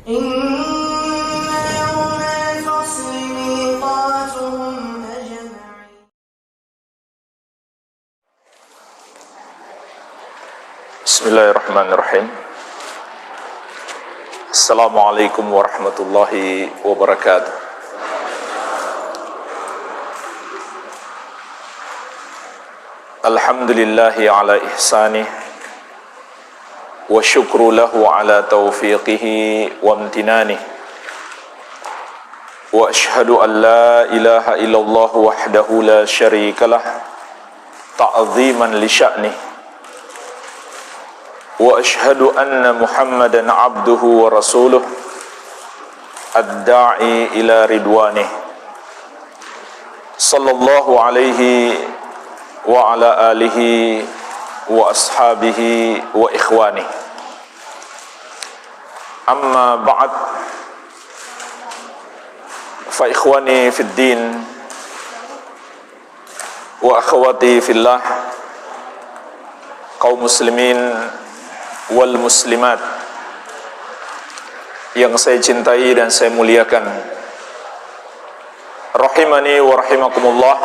إن يوم الفصل ميقاتهم أجمعين. Bismillahirrahmanirrahim. Assalamualaikum warahmatullahi wabarakatuh. Alhamdulillahi ala ihsanih wa syukru lahu ala taufiqihi wa amtinanih. Wa ashhadu an la ilaha illallah wahdahu la syarikalah ta'ziman li sya'nih. Wa ashhadu anna Muhammadan abduhu wa rasuluh ad-da'i ila ridwanih. Sallallahu alaihi wa ala alihi wa ashabihi wa ikhwanih. Amma ba'd, fa ikhwani fid din wa akhwati fillah, kaum muslimin wal muslimat yang saya cintai dan saya muliakan, rahimani wa rahimakumullah.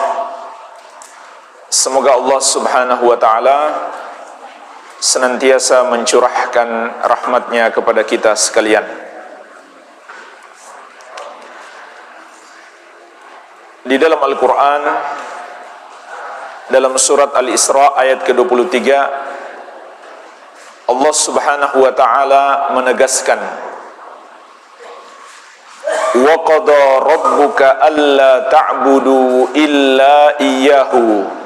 Semoga Allah subhanahu wa ta'ala senantiasa mencurahkan rahmatnya kepada kita sekalian. Di dalam Al-Quran, dalam surat Al-Isra ayat ke-23, Allah subhanahu wa ta'ala menegaskan, wa qada rabbuka alla ta'budu illa iyyahu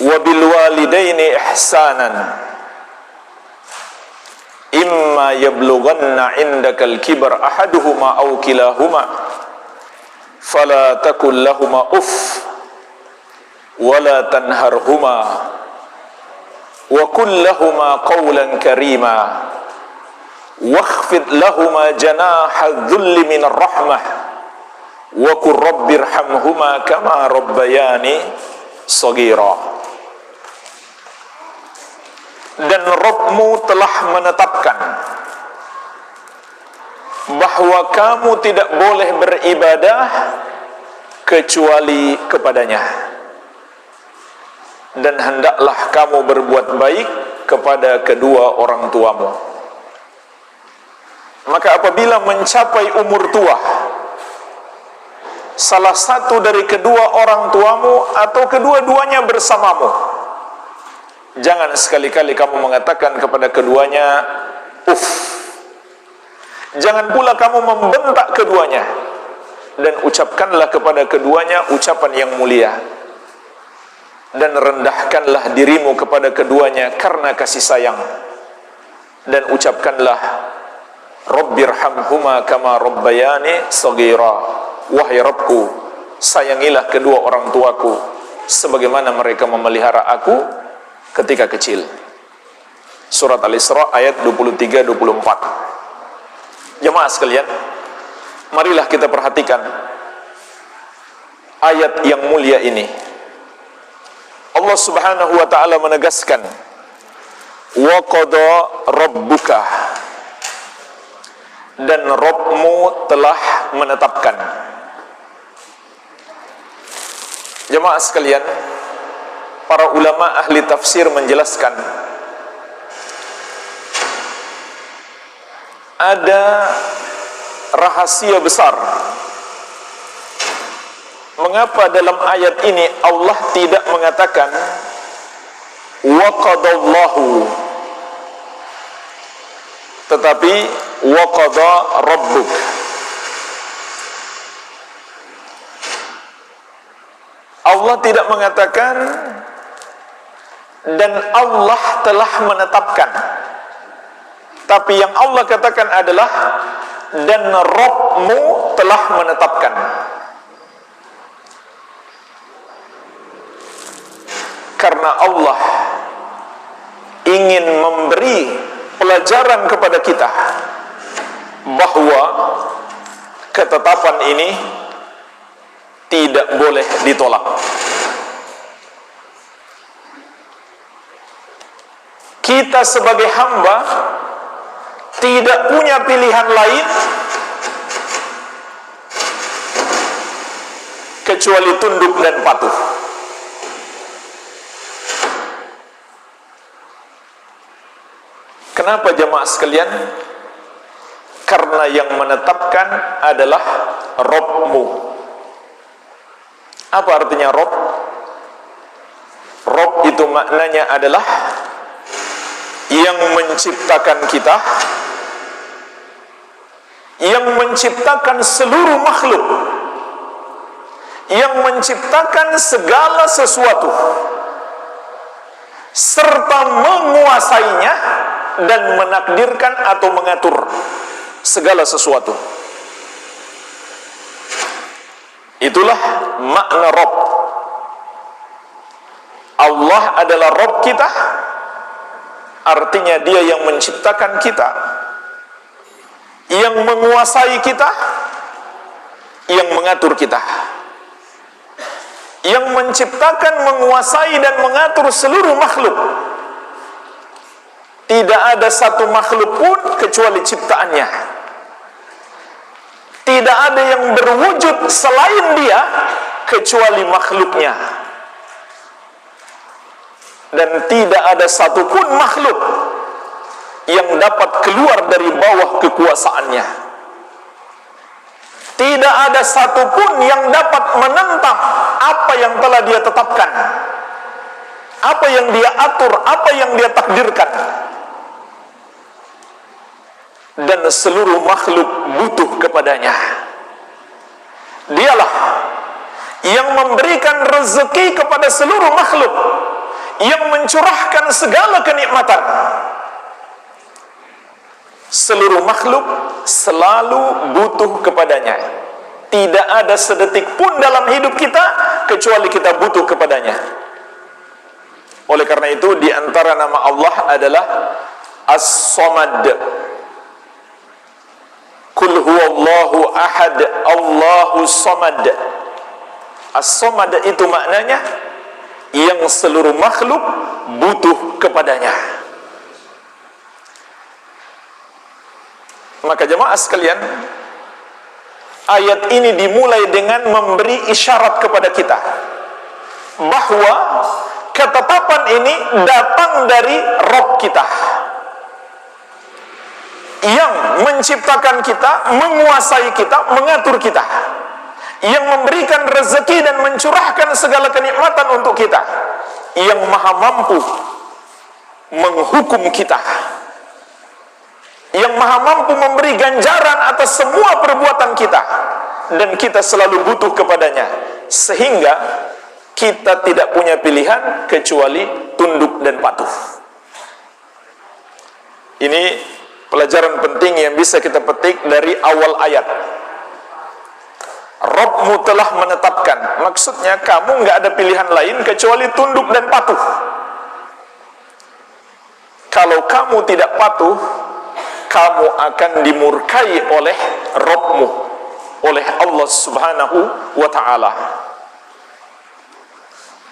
wa bil walidaini ihsanan imma yablughanna indakal kibar ahaduhuma aw kilahuma fala takul lahuma uff wala tanharhuma wa qul lahuma qawlan karima wakhfid lahuma janaha dhulli minar rahmah wa qur rabbirhamhuma kama rabbayani shaghira. Dan Rabbmu telah menetapkan bahwa kamu tidak boleh beribadah kecuali kepadanya, dan hendaklah kamu berbuat baik kepada kedua orang tuamu. Maka apabila mencapai umur tua, salah satu dari kedua orang tuamu atau kedua-duanya bersamamu, jangan sekali-kali kamu mengatakan kepada keduanya uff. Jangan pula kamu membentak keduanya, dan ucapkanlah kepada keduanya ucapan yang mulia, dan rendahkanlah dirimu kepada keduanya karena kasih sayang, dan ucapkanlah Rabbirhamhuma kama rabbayani shaghira. Wahai Rabbku, sayangilah kedua orang tuaku sebagaimana mereka memelihara aku ketika kecil. Surat Al-Isra ayat 23-24. Jemaah sekalian, marilah kita perhatikan ayat yang mulia ini. Allah subhanahu wa ta'ala menegaskan, wa qada rabbuka, dan Rabbmu telah menetapkan. Jemaah sekalian, para ulama ahli tafsir menjelaskan, ada rahasia besar mengapa dalam ayat ini Allah tidak mengatakan wa qadallahu, tetapi wa qada rabbuk. Allah tidak mengatakan dan Allah telah menetapkan, tapi yang Allah katakan adalah dan Rabbmu telah menetapkan. Karena Allah ingin memberi pelajaran kepada kita bahwa ketetapan ini tidak boleh ditolak. Kita sebagai hamba tidak punya pilihan lain kecuali tunduk dan patuh. Kenapa jemaah sekalian? Karena yang menetapkan adalah Rabb-mu. Apa artinya Rabb? Rabb itu maknanya adalah yang menciptakan kita, yang menciptakan seluruh makhluk, yang menciptakan segala sesuatu, serta menguasainya dan menakdirkan atau mengatur segala sesuatu. Itulah makna Rabb. Allah adalah Rabb kita, artinya Dia yang menciptakan kita, yang menguasai kita, yang mengatur kita, yang menciptakan, menguasai dan mengatur seluruh makhluk. Tidak ada satu makhluk pun kecuali ciptaannya. Tidak ada yang berwujud selain Dia kecuali makhluknya. Dan tidak ada satupun makhluk yang dapat keluar dari bawah kekuasaannya. Tidak ada satupun yang dapat menentang apa yang telah Dia tetapkan, apa yang Dia atur, apa yang Dia takdirkan. Dan seluruh makhluk butuh kepadanya. Dialah yang memberikan rezeki kepada seluruh makhluk, yang mencurahkan segala kenikmatan. Seluruh makhluk selalu butuh kepadanya. Tidak ada sedetik pun dalam hidup kita kecuali kita butuh kepadanya. Oleh karena itu, di antara nama Allah adalah As-Samad. Qul huwallahu ahad, Allahu samad. As-Samad itu maknanya yang seluruh makhluk butuh kepadanya. Maka jemaah sekalian, ayat ini dimulai dengan memberi isyarat kepada kita bahwa ketetapan ini datang dari Rabb kita, yang menciptakan kita, menguasai kita, mengatur kita, yang memberikan rezeki dan mencurahkan segala kenikmatan untuk kita, yang maha mampu menghukum kita, yang maha mampu memberi ganjaran atas semua perbuatan kita, dan kita selalu butuh kepadanya, sehingga kita tidak punya pilihan kecuali tunduk dan patuh. Ini pelajaran penting yang bisa kita petik dari awal ayat. Rabb-mu telah menetapkan, maksudnya kamu nggak ada pilihan lain kecuali tunduk dan patuh. Kalau kamu tidak patuh, kamu akan dimurkai oleh Rabb-mu, oleh Allah Subhanahu wa ta'ala.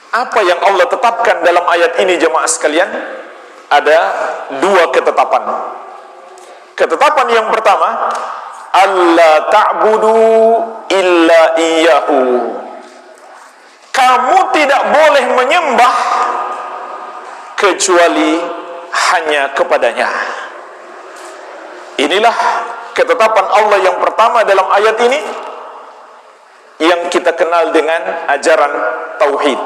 Apa yang Allah tetapkan dalam ayat ini jemaah sekalian? Ada dua ketetapan. Ketetapan yang pertama, alla ta'budu illa iyyahu. Kamu tidak boleh menyembah kecuali hanya kepadanya. Inilah ketetapan Allah yang pertama dalam ayat ini, yang kita kenal dengan ajaran tauhid,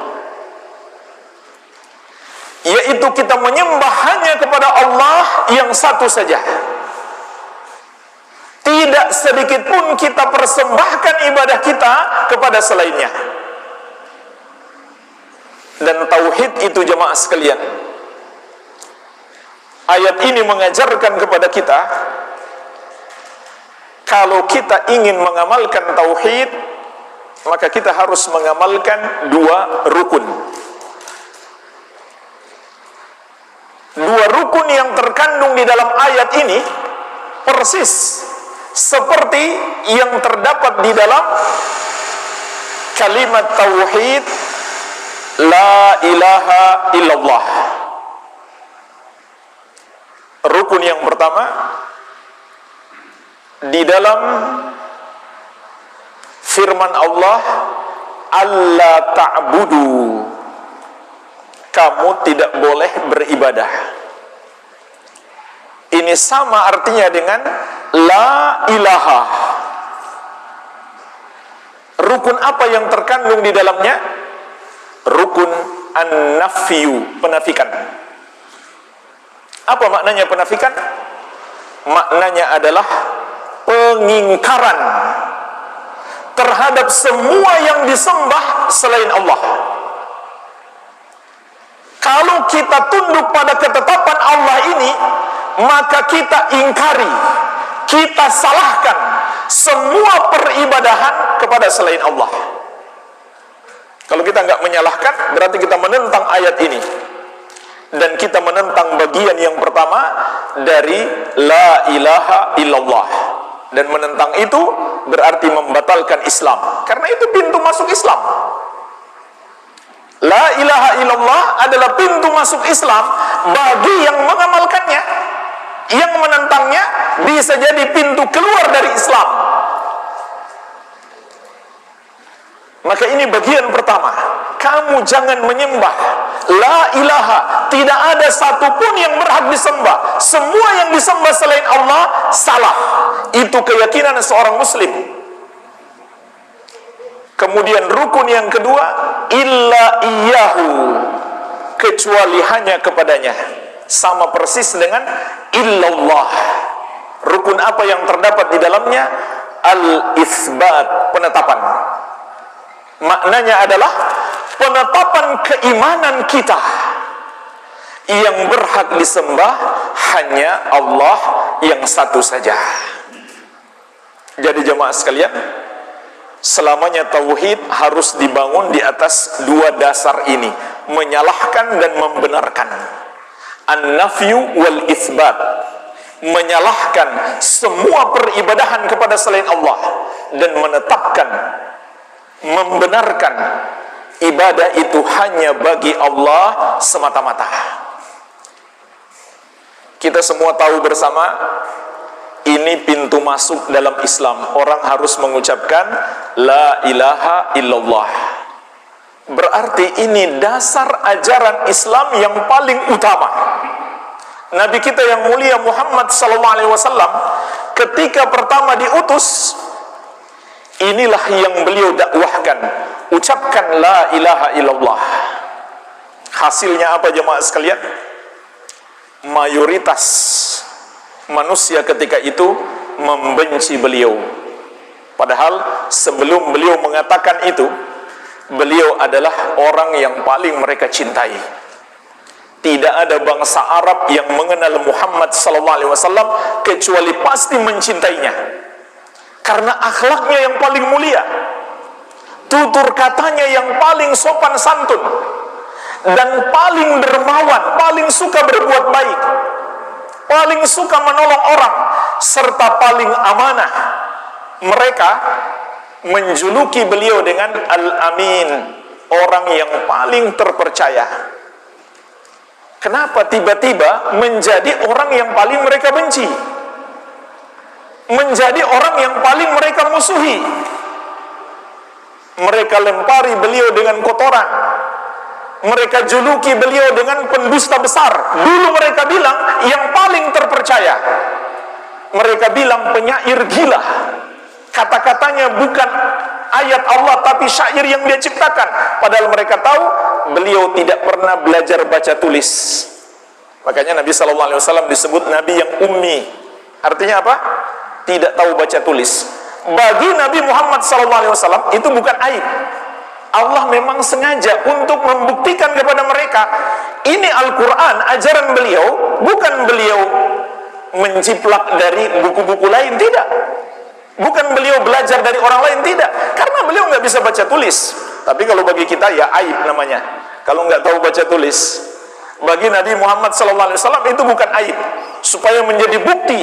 yaitu kita menyembah hanya kepada Allah yang satu saja. Tidak sedikit pun kita persembahkan ibadah kita kepada selainnya. Dan tauhid itu jemaah sekalian, ayat ini mengajarkan kepada kita, kalau kita ingin mengamalkan tauhid, maka kita harus mengamalkan dua rukun. Dua rukun yang terkandung di dalam ayat ini persis seperti yang terdapat di dalam kalimat tauhid la ilaha illallah. Rukun yang pertama, di dalam firman Allah, alla ta'budu, kamu tidak boleh beribadah. Ini sama artinya dengan la ilaha. Rukun apa yang terkandung di dalamnya? Rukun an-nafyu, penafikan. Apa maknanya penafikan? Maknanya adalah pengingkaran terhadap semua yang disembah selain Allah. Kalau kita tunduk pada ketetapan Allah ini, maka kita ingkari, kita salahkan semua peribadahan kepada selain Allah. Kalau kita nggak menyalahkan, berarti kita menentang ayat ini. Dan kita menentang bagian yang pertama dari la ilaha illallah. Dan menentang itu berarti membatalkan Islam, karena itu pintu masuk Islam. La ilaha illallah adalah pintu masuk Islam bagi yang mengamalkannya. Yang menentangnya bisa jadi pintu keluar dari Islam. Maka ini bagian pertama. Kamu jangan menyembah la ilaha, tidak ada satupun yang berhak disembah. Semua yang disembah selain Allah salah. Itu keyakinan seorang muslim. Kemudian rukun yang kedua, illa iyyahu, kecuali hanya kepadanya. Sama persis dengan illallah. Rukun apa yang terdapat di dalamnya? Al-itsbat, penetapan. Maknanya adalah penetapan keimanan kita. Yang berhak disembah hanya Allah yang satu saja. Jadi jemaah sekalian, selamanya tauhid harus dibangun di atas dua dasar ini, menyalahkan dan membenarkan. An-nafyu wal itsbat, menyalahkan semua peribadahan kepada selain Allah dan menetapkan, membenarkan ibadah itu hanya bagi Allah semata-mata. Kita semua tahu bersama, ini pintu masuk dalam Islam. Orang harus mengucapkan la ilaha illallah. Berarti ini dasar ajaran Islam yang paling utama. Nabi kita yang mulia Muhammad SAW ketika pertama diutus, inilah yang beliau dakwahkan, ucapkan la ilaha illallah. Hasilnya apa jemaah sekalian? Mayoritas manusia ketika itu membenci beliau. Padahal sebelum beliau mengatakan itu, beliau adalah orang yang paling mereka cintai. Tidak ada bangsa Arab yang mengenal Muhammad SAW kecuali pasti mencintainya. Karena akhlaknya yang paling mulia, tutur katanya yang paling sopan santun, dan paling dermawan, paling suka berbuat baik, paling suka menolong orang, serta paling amanah. Mereka menjuluki beliau dengan Al-Amin, orang yang paling terpercaya. Kenapa tiba-tiba menjadi orang yang paling mereka benci? Menjadi orang yang paling mereka musuhi. Mereka lempari beliau dengan kotoran. Mereka juluki beliau dengan pendusta besar. Dulu mereka bilang yang paling terpercaya. Mereka bilang penyair gila. Kata-katanya bukan ayat Allah tapi syair yang dia ciptakan. Padahal mereka tahu beliau tidak pernah belajar baca tulis. Makanya Nabi SAW disebut Nabi yang ummi. Artinya apa? Tidak tahu baca tulis. Bagi Nabi Muhammad SAW itu bukan aib. Allah memang sengaja untuk membuktikan kepada mereka, ini Al-Quran, ajaran beliau, bukan beliau menjiplak dari buku-buku lain, tidak. Bukan beliau belajar dari orang lain, tidak. Karena beliau nggak bisa baca tulis. Tapi kalau bagi kita ya aib namanya. Kalau nggak tahu baca tulis. Bagi Nabi Muhammad SAW itu bukan aib. Supaya menjadi bukti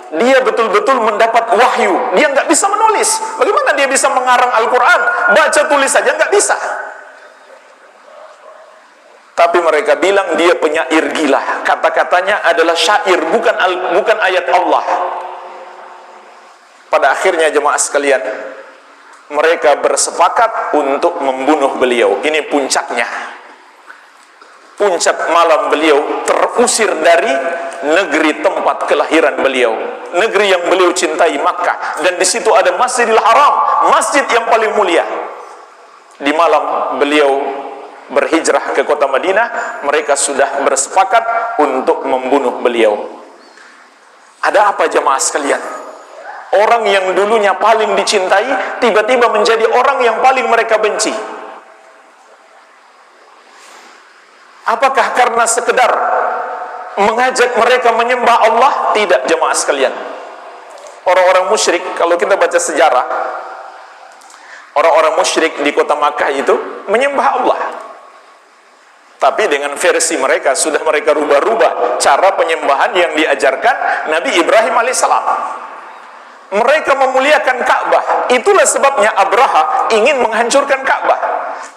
dia betul-betul mendapat wahyu. Dia nggak bisa menulis. Bagaimana dia bisa mengarang Al-Quran? Baca tulis saja nggak bisa. Tapi mereka bilang dia penyair gila. Kata-katanya adalah syair, bukan ayat Allah. pada akhirnya jemaah sekalian, mereka bersepakat untuk membunuh beliau. Ini puncaknya. Puncak malam beliau terusir dari negeri tempat kelahiran beliau, negeri yang beliau cintai, Makkah, dan di situ ada Masjidil Haram, masjid yang paling mulia. Di malam beliau berhijrah ke kota Madinah, mereka sudah bersepakat untuk membunuh beliau. Ada apa jemaah sekalian? Orang yang dulunya paling dicintai tiba-tiba menjadi orang yang paling mereka benci. Apakah karena sekedar mengajak mereka menyembah Allah? Tidak jemaah sekalian. Orang-orang musyrik, kalau kita baca sejarah, orang-orang musyrik di kota Makkah itu menyembah Allah. Tapi dengan versi mereka, sudah mereka rubah-rubah cara penyembahan yang diajarkan Nabi Ibrahim alaihissalam. Mereka memuliakan Ka'bah. Itulah sebabnya Abraha ingin menghancurkan Ka'bah.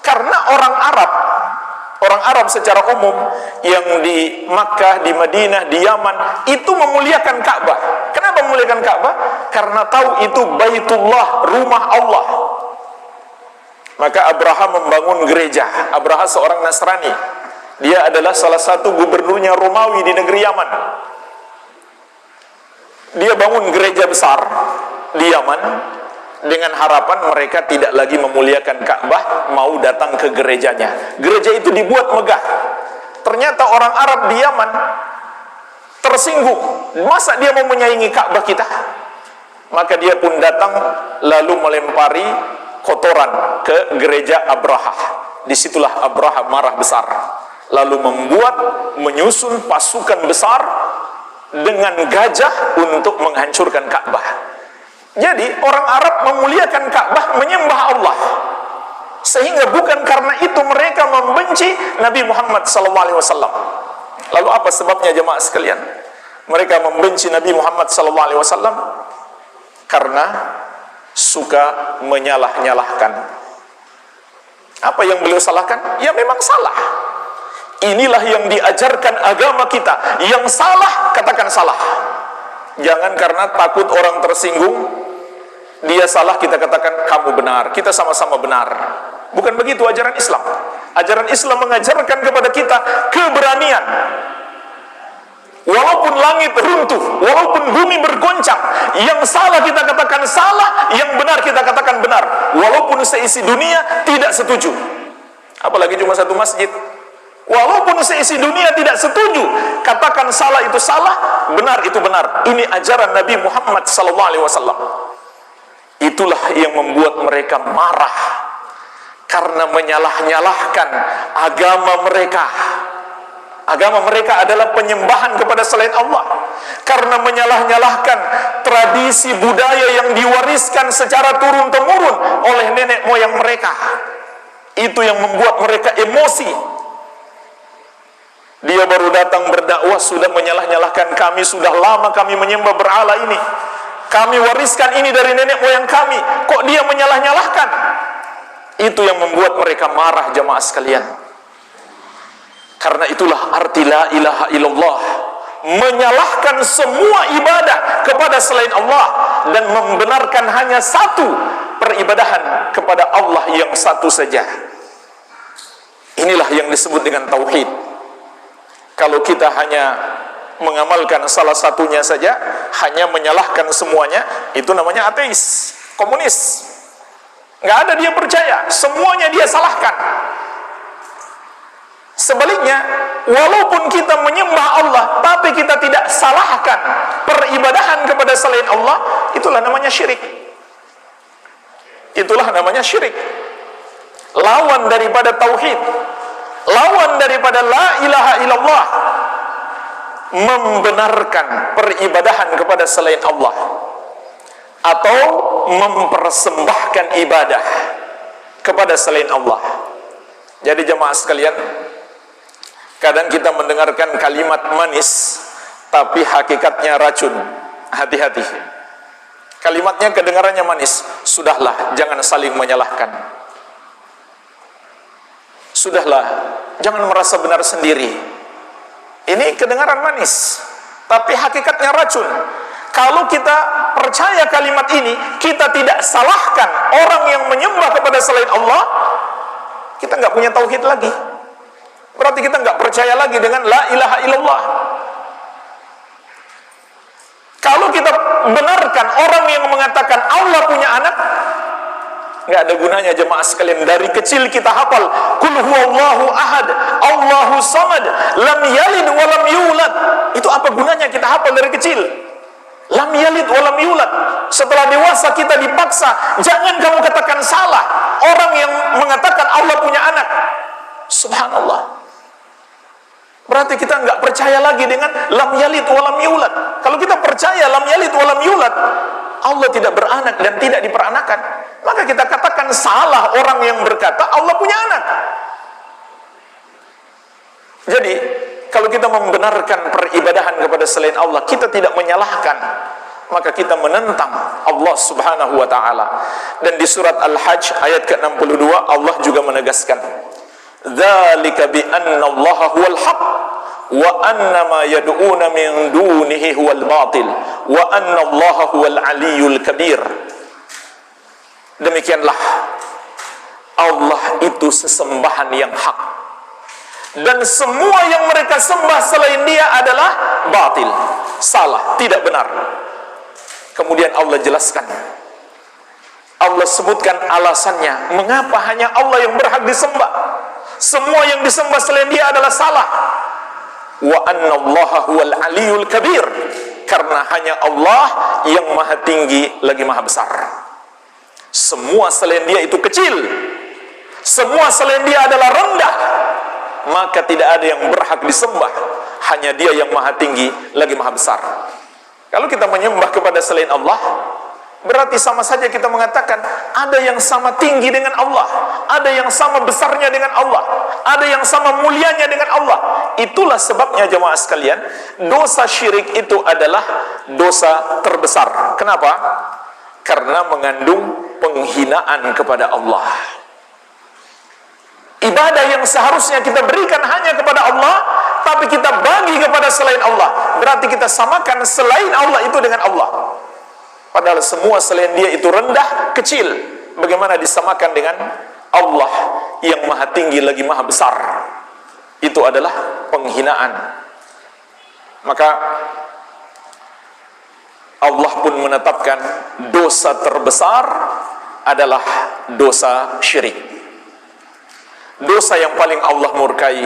Karena orang Arab secara umum yang di Makkah, di Madinah, di Yaman itu memuliakan Ka'bah. Kenapa memuliakan Ka'bah? Karena tahu itu Baitullah, rumah Allah. Maka Abraha membangun gereja. Abraha seorang Nasrani. Dia adalah salah satu gubernurnya Romawi di negeri Yaman. Dia bangun gereja besar di Yaman dengan harapan mereka tidak lagi memuliakan Ka'bah, mau datang ke gerejanya. Gereja itu dibuat megah. Ternyata orang Arab di Yaman tersinggung. Masa dia mau menyaingi Ka'bah kita? Maka dia pun datang lalu melempari kotoran ke gereja Abraha. Disitulah Abraha marah besar, lalu menyusun pasukan besar dengan gajah untuk menghancurkan Ka'bah. Jadi orang Arab memuliakan Ka'bah, menyembah Allah, sehingga bukan karena itu mereka membenci Nabi Muhammad SAW. Lalu apa sebabnya jemaah sekalian? Mereka membenci Nabi Muhammad SAW karena suka menyalah-nyalahkan. Apa yang beliau salahkan? Ya memang salah. Inilah yang diajarkan agama kita. Yang salah, katakan salah. Jangan karena takut orang tersinggung, dia salah kita katakan kamu benar, kita sama-sama benar. Bukan begitu ajaran Islam. Ajaran Islam mengajarkan kepada kita keberanian. Walaupun langit runtuh, walaupun bumi bergoncang, yang salah kita katakan salah, yang benar kita katakan benar. Walaupun seisi dunia tidak setuju. Apalagi cuma satu masjid. Walaupun seisi dunia tidak setuju, katakan salah itu salah, benar itu benar. Ini ajaran Nabi Muhammad SAW. Itulah yang membuat mereka marah karena menyalah-nyalahkan agama mereka. Agama mereka adalah penyembahan kepada selain Allah. Karena menyalah-nyalahkan tradisi budaya yang diwariskan secara turun-temurun oleh nenek moyang mereka. Itu yang membuat mereka emosi. Dia baru datang berdakwah sudah menyalah-nyalahkan kami, sudah lama kami menyembah berhala ini. Kami wariskan ini dari nenek moyang kami. Kok dia menyalah-nyalahkan? Itu yang membuat mereka marah jamaah sekalian. Karena itulah arti la ilaha illallah, menyalahkan semua ibadah kepada selain Allah dan membenarkan hanya satu peribadahan kepada Allah yang satu saja. Inilah yang disebut dengan tauhid. Kalau kita hanya mengamalkan salah satunya saja, hanya menyalahkan semuanya, itu namanya ateis, komunis. Nggak ada dia percaya, semuanya dia salahkan. Sebaliknya, walaupun kita menyembah Allah, tapi kita tidak salahkan peribadahan kepada selain Allah, itulah namanya syirik. Itulah namanya syirik. Lawan daripada tauhid, lawan daripada la ilaha illallah, membenarkan peribadahan kepada selain Allah atau mempersembahkan ibadah kepada selain Allah. Jadi jemaah sekalian, kadang kita mendengarkan kalimat manis, tapi hakikatnya racun. Hati-hati. Kalimatnya kedengarannya manis. Sudahlah, jangan saling menyalahkan. Sudahlah, jangan merasa benar sendiri. Ini kedengaran manis, tapi hakikatnya racun. kalau kita percaya kalimat ini, kita tidak salahkan orang yang menyembah kepada selain Allah, kita nggak punya tauhid lagi. Berarti kita nggak percaya lagi dengan la ilaha illallah. Kalau kita benarkan orang yang mengatakan Allah punya anak, nggak ada gunanya jemaah sekalian. Dari kecil kita hafal qul huwallahu ahad, Allahu samad, lam yalid wa lam yulad. Itu apa gunanya kita hafal dari kecil? Lam yalid wa lam yulad. Setelah dewasa kita dipaksa, jangan kamu katakan salah orang yang mengatakan Allah punya anak. Subhanallah. Berarti kita nggak percaya lagi dengan lam yalid wa lam yulad. Kalau kita percaya lam yalid wa lam yulad, Allah tidak beranak dan tidak diperanakan, maka kita katakan salah orang yang berkata Allah punya anak. Jadi kalau kita membenarkan peribadahan kepada selain Allah, kita tidak menyalahkan, maka kita menentang Allah subhanahu wa ta'ala. Dan di surat Al-Hajj ayat ke-62 Allah juga menegaskan, dzalika bi anna Allah huwal haq wa anna ma yad'una min dunihi huwal batil wa anna Allah huwal aliyyul kabir. Demikianlah Allah itu sesembahan yang hak, dan semua yang mereka sembah selain Dia adalah batil, salah, tidak benar. Kemudian Allah jelaskan, Allah sebutkan alasannya mengapa hanya Allah yang berhak disembah. Semua yang disembah selain Dia adalah salah. Wa anna Allaha huwal aliyyul kabir, karena hanya Allah yang maha tinggi lagi maha besar. Semua selain Dia itu kecil, semua selain Dia adalah rendah, maka tidak ada yang berhak disembah, hanya Dia yang maha tinggi lagi maha besar. Kalau kita menyembah kepada selain Allah, berarti sama saja kita mengatakan ada yang sama tinggi dengan Allah, ada yang sama besarnya dengan Allah, ada yang sama mulianya dengan Allah. Itulah sebabnya jemaah sekalian, dosa syirik itu adalah dosa terbesar. Kenapa? Karena mengandung penghinaan kepada Allah. Ibadah yang seharusnya kita berikan hanya kepada Allah, tapi kita bagi kepada selain Allah, berarti kita samakan selain Allah itu dengan Allah. Padahal semua selain Dia itu rendah, kecil. Bagaimana disamakan dengan Allah yang maha tinggi lagi maha besar? Itu adalah penghinaan. Maka Allah pun menetapkan dosa terbesar adalah dosa syirik. Dosa yang paling Allah murkai,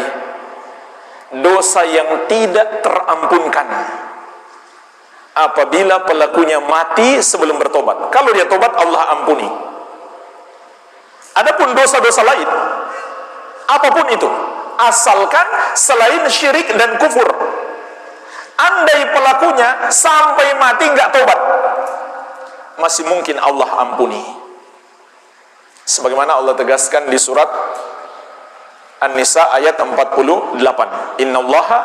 dosa yang tidak terampunkan apabila pelakunya mati sebelum bertobat. Kalau dia tobat, Allah ampuni. Adapun dosa-dosa lain, apapun itu, asalkan selain syirik dan kufur, andai pelakunya sampai mati nggak tobat, masih mungkin Allah ampuni. Sebagaimana Allah tegaskan di surat An-Nisa ayat 48, innallaha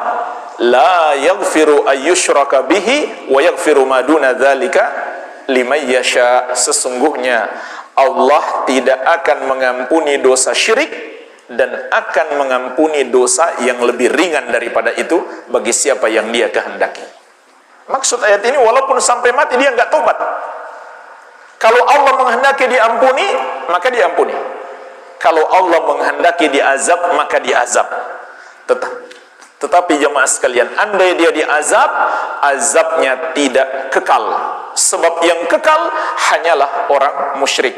la yaghfiru ayyushraka bihi wa yaghfiru ma duna dzalika liman yasha. Sesungguhnya Allah tidak akan mengampuni dosa syirik dan akan mengampuni dosa yang lebih ringan daripada itu bagi siapa yang Dia kehendaki. Maksud ayat ini, walaupun sampai mati dia enggak tobat, kalau Allah menghendaki diampuni, maka diampuni. Kalau Allah menghendaki diazab, maka diazab. Tetapi jemaah sekalian, andai dia diazab, azabnya tidak kekal. Sebab yang kekal hanyalah orang musyrik.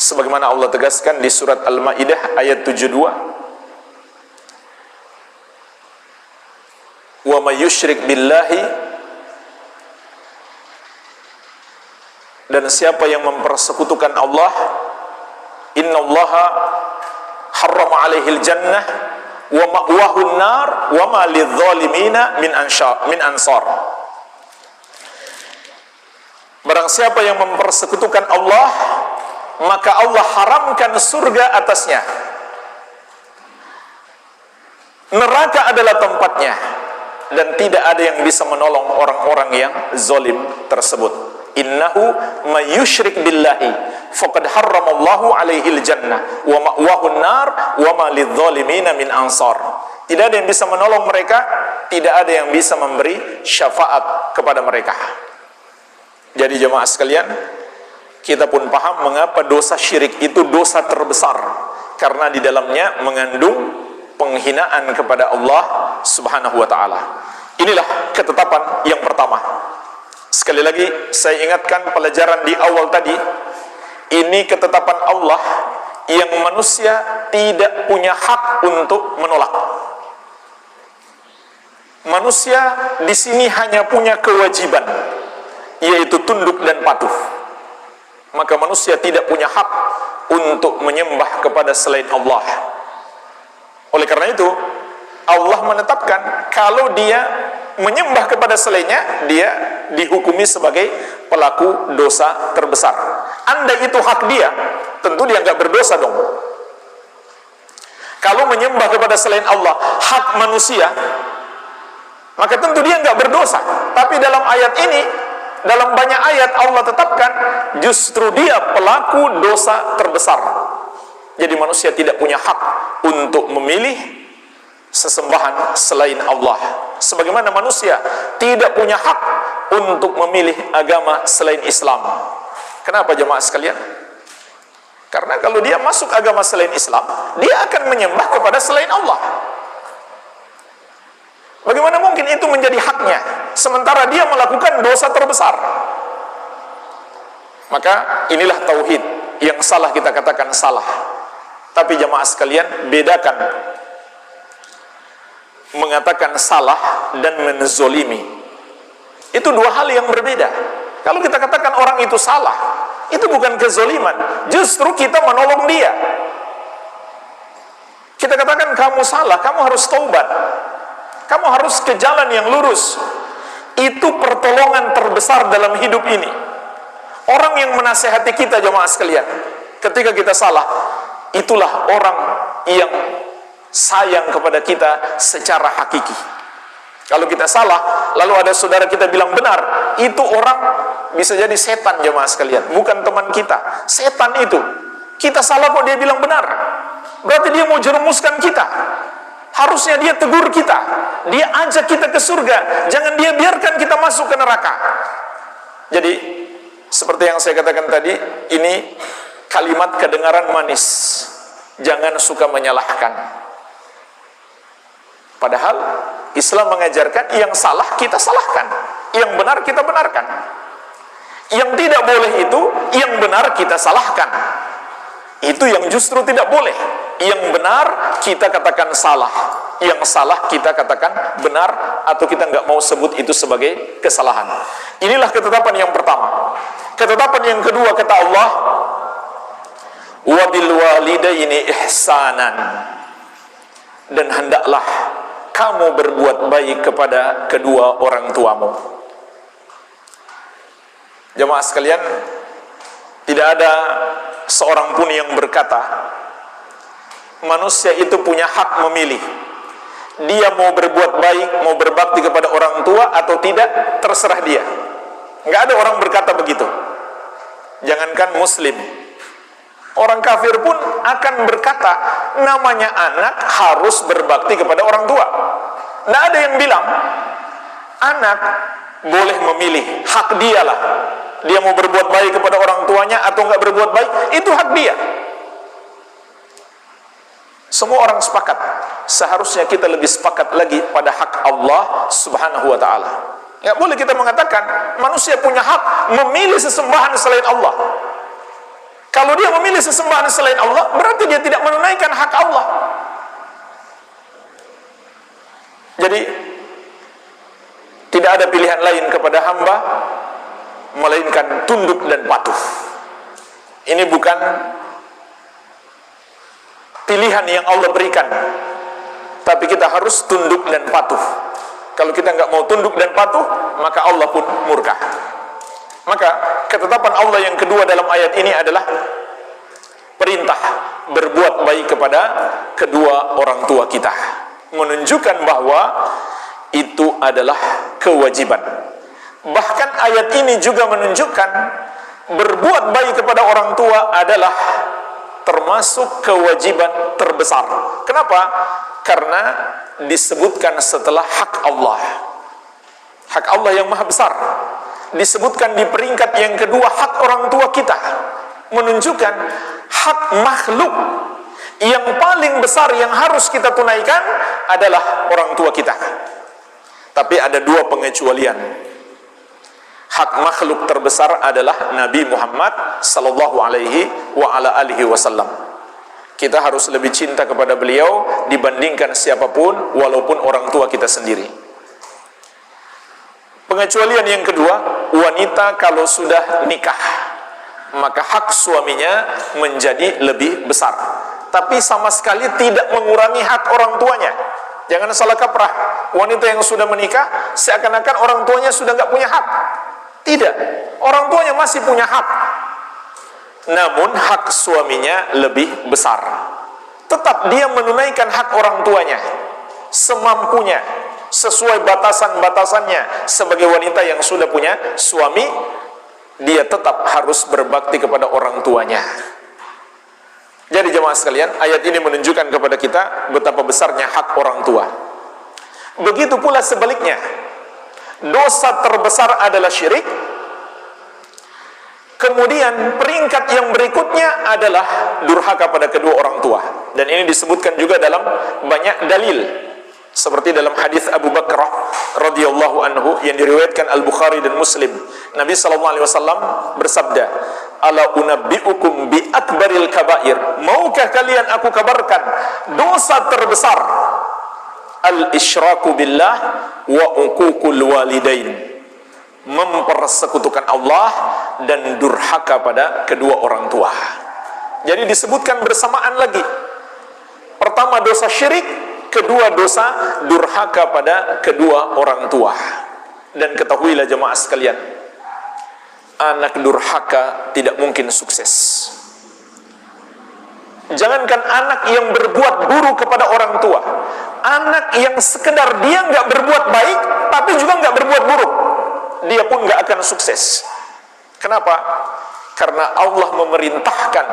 Sebagaimana Allah tegaskan di surat Al-Maidah ayat 72, wa may yusyrik billahi, dan siapa yang mempersekutukan Allah, innallaha harrama alaihil jannah wa ma'wahun nar wa ma lidzalimina min ansar. Barang siapa yang mempersekutukan Allah, maka Allah haramkan surga atasnya, neraka adalah tempatnya, dan tidak ada yang bisa menolong orang-orang yang zalim tersebut. Innahu may yusyrik billahi faqad harramallahu alaihil jannah wa ma'wahun nar wa ma lidzalimina min ansar. Tidak ada yang bisa menolong mereka, tidak ada yang bisa memberi syafaat kepada mereka. Jadi jemaah sekalian, kita pun paham mengapa dosa syirik itu dosa terbesar, karena di dalamnya mengandung penghinaan kepada Allah Subhanahu wa taala. Inilah ketetapan yang pertama. Sekali lagi saya ingatkan pelajaran di awal tadi, ini ketetapan Allah yang manusia tidak punya hak untuk menolak. Manusia di sini hanya punya kewajiban, yaitu tunduk dan patuh. Maka manusia tidak punya hak untuk menyembah kepada selain Allah. Oleh karena itu, Allah menetapkan kalau dia menyembah kepada selainnya, dia dihukumi sebagai pelaku dosa terbesar. Andai itu hak dia, tentu dia nggak berdosa dong. Kalau menyembah kepada selain Allah hak manusia, maka tentu dia nggak berdosa. Tapi dalam ayat ini, dalam banyak ayat Allah tetapkan justru dia pelaku dosa terbesar. Jadi manusia tidak punya hak untuk memilih sesembahan selain Allah, sebagaimana manusia tidak punya hak untuk memilih agama selain Islam. Kenapa jemaah sekalian? Karena kalau dia masuk agama selain Islam, dia akan menyembah kepada selain Allah. Bagaimana mungkin itu menjadi haknya, sementara dia melakukan dosa terbesar? Maka inilah tauhid yang salah, kita katakan salah. Tapi jemaah sekalian, bedakan mengatakan salah dan menzolimi. Itu dua hal yang berbeda. Kalau kita katakan orang itu salah, itu bukan kezoliman, justru kita menolong dia. Kita katakan kamu salah, kamu harus taubat, kamu harus ke jalan yang lurus. Itu pertolongan terbesar dalam hidup ini. Orang yang menasehati kita jemaah sekalian, ketika kita salah, itulah orang yang sayang kepada kita secara hakiki. Kalau kita salah, lalu ada saudara kita bilang benar, itu orang bisa jadi setan jemaah sekalian, bukan teman kita. Setan itu, kita salah kok dia bilang benar, berarti dia mau jerumuskan kita. Harusnya dia tegur kita, dia ajak kita ke surga, jangan dia biarkan kita masuk ke neraka. Jadi seperti yang saya katakan tadi, ini kalimat kedengaran manis, jangan suka menyalahkan. Padahal Islam mengajarkan yang salah kita salahkan, yang benar kita benarkan. Yang tidak boleh itu yang benar kita salahkan. Itu yang justru tidak boleh. Yang benar kita katakan salah, yang salah kita katakan benar, atau kita nggak mau sebut itu sebagai kesalahan. Inilah ketetapan yang pertama. Ketetapan yang kedua kata Allah, wa bil walidaini ihsanan, dan hendaklah kamu berbuat baik kepada kedua orang tuamu. Jemaah sekalian, tidak ada seorang pun yang berkata manusia itu punya hak memilih. Dia mau berbuat baik, mau berbakti kepada orang tua atau tidak, terserah dia. Nggak ada orang berkata begitu. Jangankan muslim, orang kafir pun akan berkata namanya anak harus berbakti kepada orang tua. Nggak ada yang bilang anak boleh memilih, hak dia lah. Dia mau berbuat baik kepada orang tuanya atau nggak berbuat baik, itu hak dia. Semua orang sepakat, seharusnya kita lebih sepakat lagi pada hak Allah Subhanahu wa ta'ala. Nggak boleh kita mengatakan manusia punya hak memilih sesembahan selain Allah. Kalau dia memilih sesembahan selain Allah, berarti dia tidak menunaikan hak Allah. Jadi tidak ada pilihan lain kepada hamba melainkan tunduk dan patuh. Ini bukan pilihan yang Allah berikan, tapi kita harus tunduk dan patuh. Kalau kita nggak mau tunduk dan patuh, maka Allah pun murka. Maka ketetapan Allah yang kedua dalam ayat ini adalah perintah berbuat baik kepada kedua orang tua kita, menunjukkan bahwa itu adalah kewajiban. Bahkan ayat ini juga menunjukkan berbuat baik kepada orang tua adalah termasuk kewajiban terbesar. Kenapa? Karena disebutkan setelah hak Allah. Hak Allah yang maha besar disebutkan di peringkat yang kedua, hak orang tua kita, menunjukkan hak makhluk yang paling besar yang harus kita tunaikan adalah orang tua kita. Tapi ada dua pengecualian. Hak makhluk terbesar adalah Nabi Muhammad sallallahu alaihi wa ala alihi wasallam. Kita harus lebih cinta kepada beliau dibandingkan siapapun, walaupun orang tua kita sendiri. Pengecualian yang kedua, wanita kalau sudah nikah, maka hak suaminya menjadi lebih besar. Tapi sama sekali tidak mengurangi hak orang tuanya. Jangan salah kaprah, wanita yang sudah menikah seakan-akan orang tuanya sudah nggak punya hak. Tidak, orang tuanya masih punya hak. Namun hak suaminya lebih besar. Tetap dia menunaikan hak orang tuanya semampunya, sesuai batasan-batasannya. Sebagai wanita yang sudah punya suami, dia tetap harus berbakti kepada orang tuanya. Jadi jemaah sekalian, ayat ini menunjukkan kepada kita betapa besarnya hak orang tua. Begitu pula sebaliknya, dosa terbesar adalah syirik. Kemudian peringkat yang berikutnya adalah durhaka pada kedua orang tua. Dan ini disebutkan juga dalam banyak dalil. Seperti dalam hadis Abu Bakrah radhiyallahu anhu yang diriwayatkan Al-Bukhari dan Muslim. Nabi sallallahu alaihi wasallam bersabda, "Ala unabbiukum bi akbaril kabair." Maukah kalian aku kabarkan dosa terbesar? Al-isyraku billah wa uququl walidain. Mempersekutukan Allah dan durhaka pada kedua orang tua. Jadi disebutkan bersamaan lagi. Pertama dosa syirik, kedua dosa durhaka pada kedua orang tua. Dan ketahuilah jemaah sekalian, anak durhaka tidak mungkin sukses. Jangankan anak yang berbuat buruk kepada orang tua, anak yang sekedar dia nggak berbuat baik tapi juga nggak berbuat buruk, dia pun nggak akan sukses. Kenapa? Karena Allah memerintahkan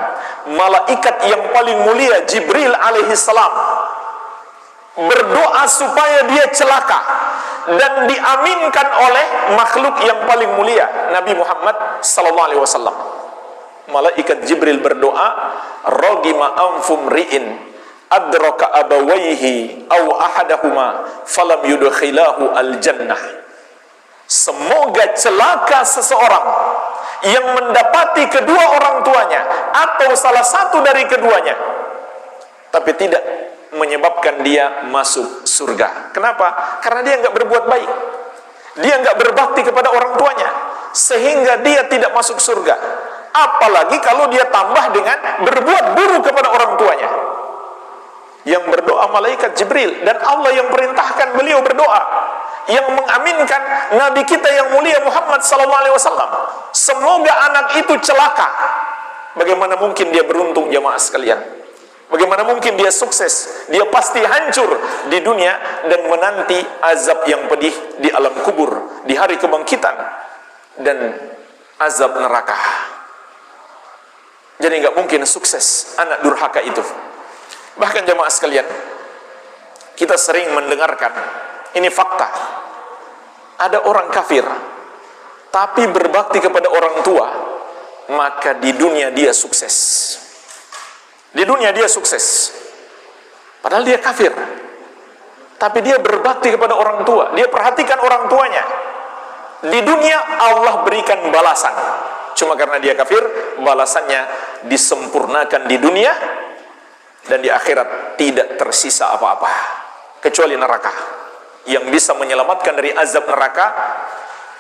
malaikat yang paling mulia Jibril alaihi salam berdoa supaya dia celaka dan diaminkan oleh makhluk yang paling mulia Nabi Muhammad sallallahu alaihi wasallam. Malaikat Jibril berdoa, "Ragima anfum ri'in adraka abawaihi aw ahadahuma falam yudkhilahu al-jannah." Semoga celaka seseorang yang mendapati kedua orang tuanya atau salah satu dari keduanya tapi tidak menyebabkan dia masuk surga. Kenapa? Karena dia nggak berbuat baik, dia nggak berbakti kepada orang tuanya, sehingga dia tidak masuk surga. Apalagi kalau dia tambah dengan berbuat buruk kepada orang tuanya. Yang berdoa malaikat Jibril, dan Allah yang perintahkan beliau berdoa, yang mengaminkan Nabi kita yang mulia Muhammad SAW. Semoga anak itu celaka. Bagaimana mungkin dia beruntung jemaah sekalian? Bagaimana mungkin dia sukses? Dia pasti hancur di dunia dan menanti azab yang pedih di alam kubur, di hari kebangkitan, dan azab neraka. Jadi nggak mungkin sukses anak durhaka itu. Bahkan jemaah sekalian, kita sering mendengarkan, ini fakta, ada orang kafir tapi berbakti kepada orang tua, maka di dunia dia sukses. Di dunia dia sukses, padahal dia kafir, tapi dia berbakti kepada orang tua, dia perhatikan orang tuanya. Di dunia Allah berikan balasan, cuma karena dia kafir, balasannya disempurnakan di dunia, dan di akhirat tidak tersisa apa-apa kecuali neraka. Yang bisa menyelamatkan dari azab neraka,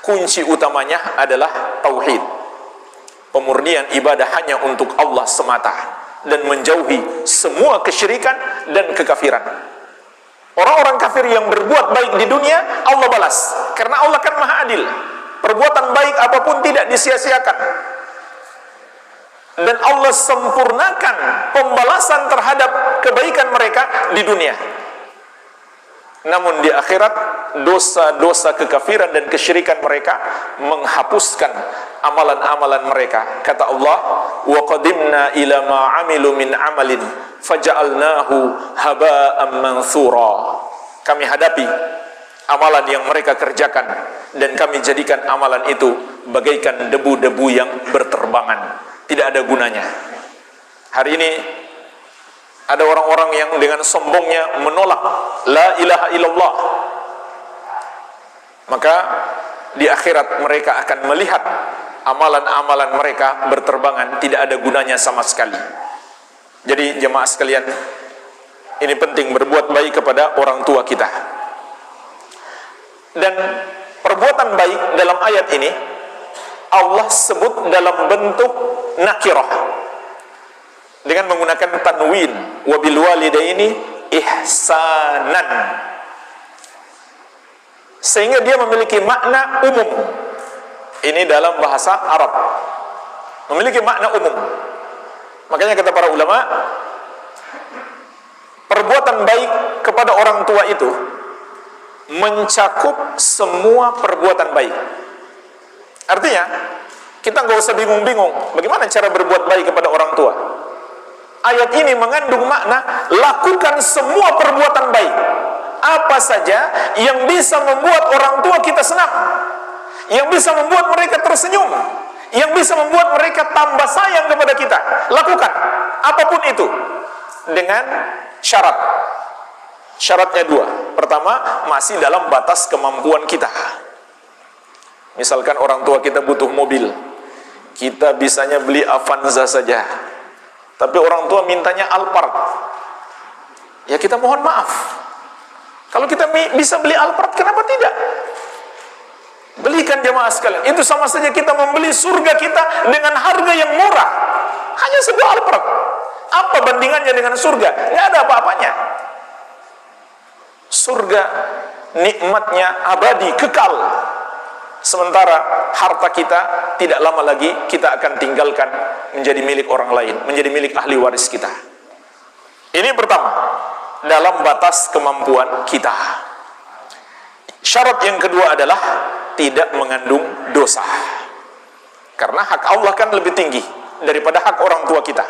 kunci utamanya adalah tauhid, pemurnian ibadah hanya untuk Allah semata, dan menjauhi semua kesyirikan dan kekafiran. Orang-orang kafir yang berbuat baik di dunia, Allah balas, karena Allah kan maha adil. Perbuatan baik apapun tidak disia-siakan, dan Allah sempurnakan pembalasan terhadap kebaikan mereka di dunia. Namun di akhirat, dosa-dosa kekafiran dan kesyirikan mereka menghapuskan amalan-amalan mereka. Kata Allah, "Wa qadimna ila ma 'amilu min 'amalin faja'alnahu haba'an manthura." kami hadapi amalan yang mereka kerjakan, dan kami jadikan amalan itu bagaikan debu-debu yang berterbangan, tidak ada gunanya. Hari ini ada orang-orang yang dengan sombongnya menolak la ilaha illallah, maka di akhirat mereka akan melihat amalan-amalan mereka berterbangan, tidak ada gunanya sama sekali. Jadi jemaah sekalian, ini penting berbuat baik kepada orang tua kita. Dan perbuatan baik dalam ayat ini Allah sebut dalam bentuk nakirah dengan menggunakan tanwin, wabil walidaini ihsanan, sehingga dia memiliki makna umum. Ini dalam bahasa Arab memiliki makna umum. Makanya kata para ulama, perbuatan baik kepada orang tua itu mencakup semua perbuatan baik. Artinya kita nggak usah bingung-bingung bagaimana cara berbuat baik kepada orang tua. Ayat ini mengandung makna lakukan semua perbuatan baik, apa saja yang bisa membuat orang tua kita senang, yang bisa membuat mereka tersenyum, yang bisa membuat mereka tambah sayang kepada kita. Lakukan apapun itu dengan syarat. Syaratnya dua. Pertama, masih dalam batas kemampuan kita. Misalkan orang tua kita butuh mobil, kita bisanya beli Avanza saja, tapi orang tua mintanya Alphard, ya kita mohon maaf. Kalau kita bisa beli Alphard, kenapa tidak? Belikan jemaah sekalian. Itu sama saja kita membeli surga kita dengan harga yang murah. Hanya sebuah Alphard. Apa bandingannya dengan surga? Nggak ada apa-apanya. Surga nikmatnya abadi, kekal. Sementara harta kita tidak lama lagi kita akan tinggalkan, menjadi milik orang lain, menjadi milik ahli waris kita. Ini pertama, dalam batas kemampuan kita. Syarat yang kedua adalah tidak mengandung dosa. Karena hak Allah kan lebih tinggi daripada hak orang tua kita.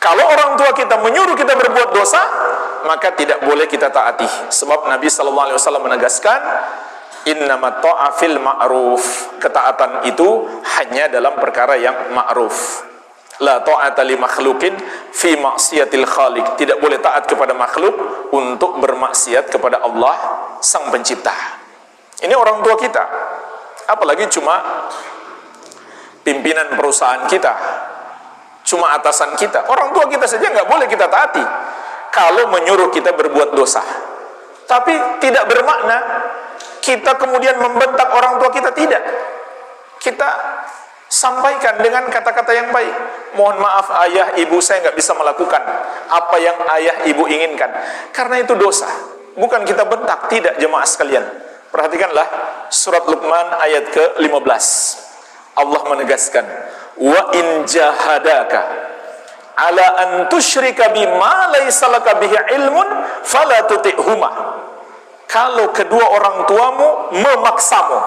Kalau orang tua kita menyuruh kita berbuat dosa, maka tidak boleh kita taati. Sebab Nabi SAW menegaskan, innamat ta'a fil ma'ruf. Ketaatan itu hanya dalam perkara yang ma'ruf. La ta'ata li makhlukin fi maksiatil khaliq. Tidak boleh taat kepada makhluk untuk bermaksiat kepada Allah sang pencipta. Ini orang tua kita. Apalagi cuma pimpinan perusahaan kita, cuma atasan kita. Orang tua kita saja nggak boleh kita taati kalau menyuruh kita berbuat dosa. Tapi tidak bermakna kita kemudian membentak orang tua kita, tidak. Kita sampaikan dengan kata-kata yang baik. Mohon maaf ayah ibu, saya nggak bisa melakukan apa yang ayah ibu inginkan, karena itu dosa. Bukan kita bentak, tidak jemaah sekalian. Perhatikanlah surat Luqman ayat ke-15. Allah menegaskan, wa in jahadaka ala an tusyrika bima laysa laka bihi ilmun fala tuti'huma. Kalau kedua orang tuamu memaksamu,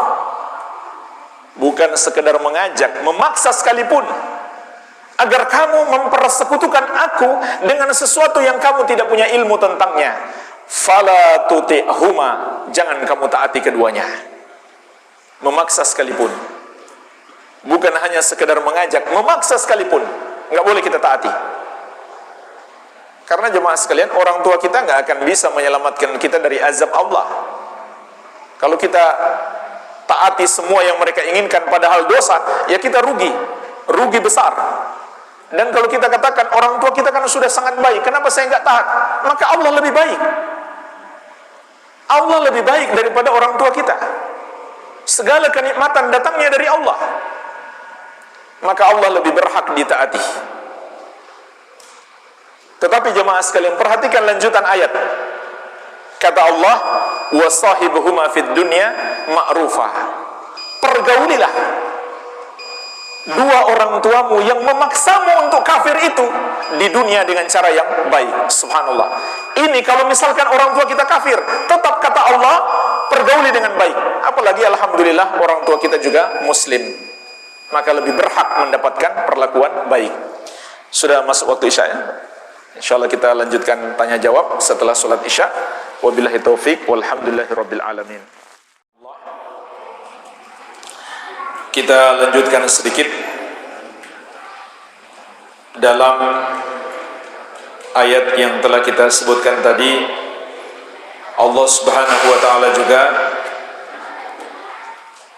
bukan sekedar mengajak, memaksa sekalipun, agar kamu mempersekutukan aku dengan sesuatu yang kamu tidak punya ilmu tentangnya, fala tuti'huma, jangan kamu taati keduanya. Memaksa sekalipun, bukan hanya sekedar mengajak, memaksa sekalipun, nggak boleh kita taati. Karena jemaah sekalian, orang tua kita nggak akan bisa menyelamatkan kita dari azab Allah. Kalau kita taati semua yang mereka inginkan padahal dosa, ya kita rugi besar. Dan kalau kita katakan orang tua kita kan sudah sangat baik, kenapa saya nggak taat? Maka Allah lebih baik. Allah lebih baik daripada orang tua kita. Segala kenikmatan datangnya dari Allah, maka Allah lebih berhak ditaati. Tetapi jemaah sekalian, perhatikan lanjutan ayat. Kata Allah, wa sahibuhuma fid dunya ma'rufah. Pergaulilah dua orang tuamu yang memaksamu untuk kafir itu di dunia dengan cara yang baik. Subhanallah. Ini kalau misalkan orang tua kita kafir, tetap kata Allah, pergauli dengan baik. Apalagi alhamdulillah orang tua kita juga muslim, maka lebih berhak mendapatkan perlakuan baik. Sudah masuk waktu isya ya? Insyaallah kita lanjutkan tanya jawab setelah sholat Isya. Wabillahi taufik walhamdulillahirabbil alamin. Kita lanjutkan sedikit dalam ayat yang telah kita sebutkan tadi. Allah Subhanahu wa taala juga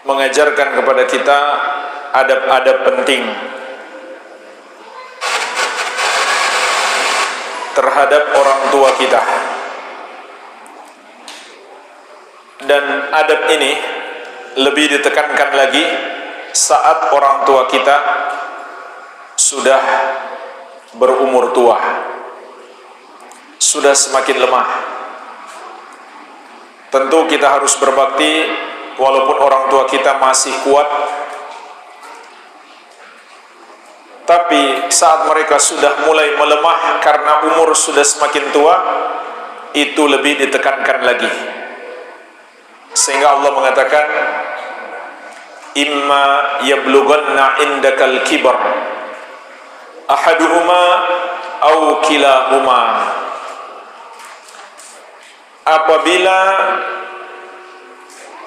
mengajarkan kepada kita adab-adab penting terhadap orang tua kita. Dan adab ini lebih ditekankan lagi saat orang tua kita sudah berumur tua, sudah semakin lemah. Tentu kita harus berbakti walaupun orang tua kita masih kuat, tapi saat mereka sudah mulai melemah karena umur sudah semakin tua, itu lebih ditekankan lagi. Sehingga Allah mengatakan, imma yablughanna indakal kibar ahaduhuma au kilahuma. Apabila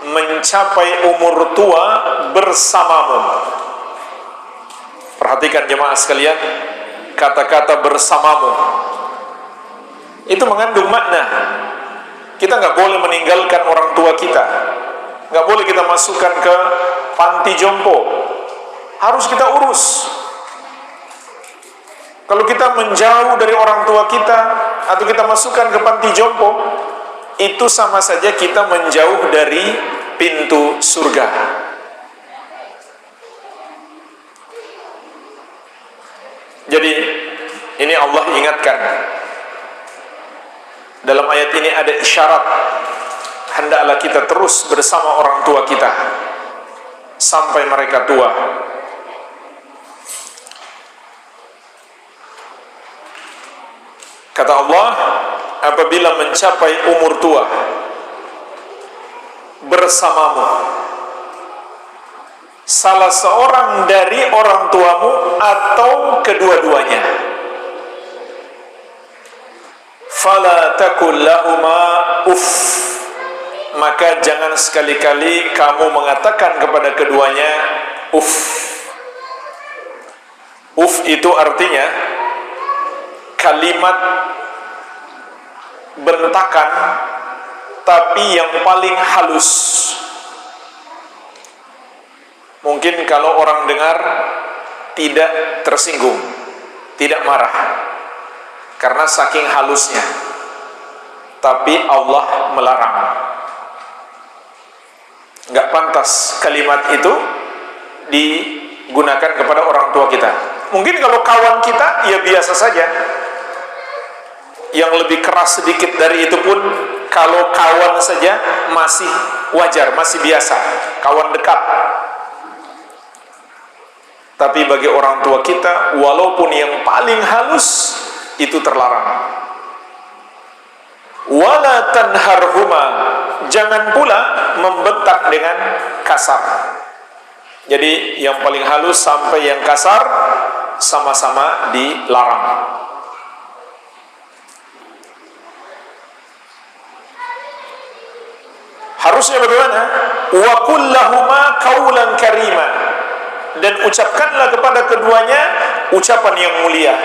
mencapai umur tua bersamamu. Perhatikan jemaah sekalian, kata-kata bersamamu itu mengandung makna. Kita nggak boleh meninggalkan orang tua kita, nggak boleh kita masukkan ke panti jompo, harus kita urus. Kalau kita menjauh dari orang tua kita atau kita masukkan ke panti jompo, itu sama saja kita menjauh dari pintu surga. Jadi ini Allah ingatkan. Dalam ayat ini ada isyarat, hendaklah kita terus bersama orang tua kita sampai mereka tua. Kata Allah, apabila mencapai umur tua bersamamu salah seorang dari orang tuamu atau kedua-duanya, fala takul lahuma uff, maka jangan sekali-kali kamu mengatakan kepada keduanya uff. Uff itu artinya kalimat bentakan, tapi yang paling halus. Mungkin kalau orang dengar tidak tersinggung, tidak marah karena saking halusnya, tapi Allah melarang. Nggak pantas kalimat itu digunakan kepada orang tua kita. Mungkin kalau kawan kita ya biasa saja. Yang lebih keras sedikit dari itu pun kalau kawan saja masih wajar, masih biasa, kawan dekat. Tapi bagi orang tua kita, walaupun yang paling halus, itu terlarang. Wala tanharhuma, jangan pula membentak dengan kasar. Jadi yang paling halus sampai yang kasar sama-sama dilarang. Harusnya bagaimana? Wa qul lahuma qaulan karima, dan ucapkanlah kepada keduanya ucapan yang mulia,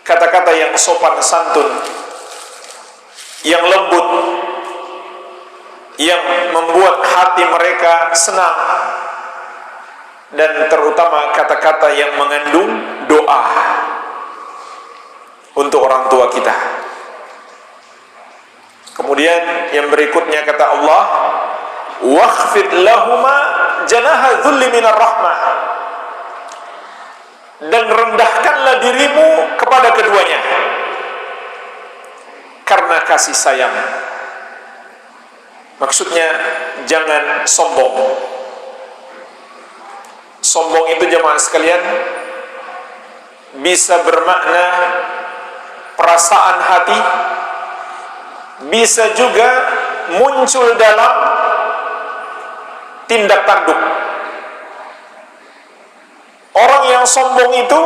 kata-kata yang sopan santun, yang lembut, yang membuat hati mereka senang, dan terutama kata-kata yang mengandung doa untuk orang tua kita. Kemudian yang berikutnya kata Allah, wakhfid lahuma janaha dhulli minar rahmah, dan rendahkanlah dirimu kepada keduanya karena kasih sayang. Maksudnya jangan sombong. Sombong itu jemaah sekalian bisa bermakna perasaan hati, bisa juga muncul dalam tindak tanduk. Orang yang sombong itu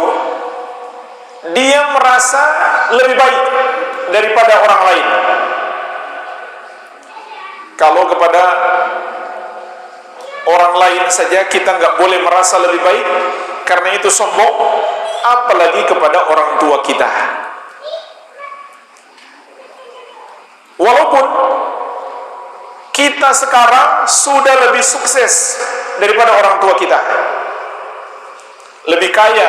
dia merasa lebih baik daripada orang lain. Kalau kepada orang lain saja kita nggak boleh merasa lebih baik, karena itu sombong, apalagi kepada orang tua kita. Walaupun kita sekarang sudah lebih sukses daripada orang tua kita, lebih kaya,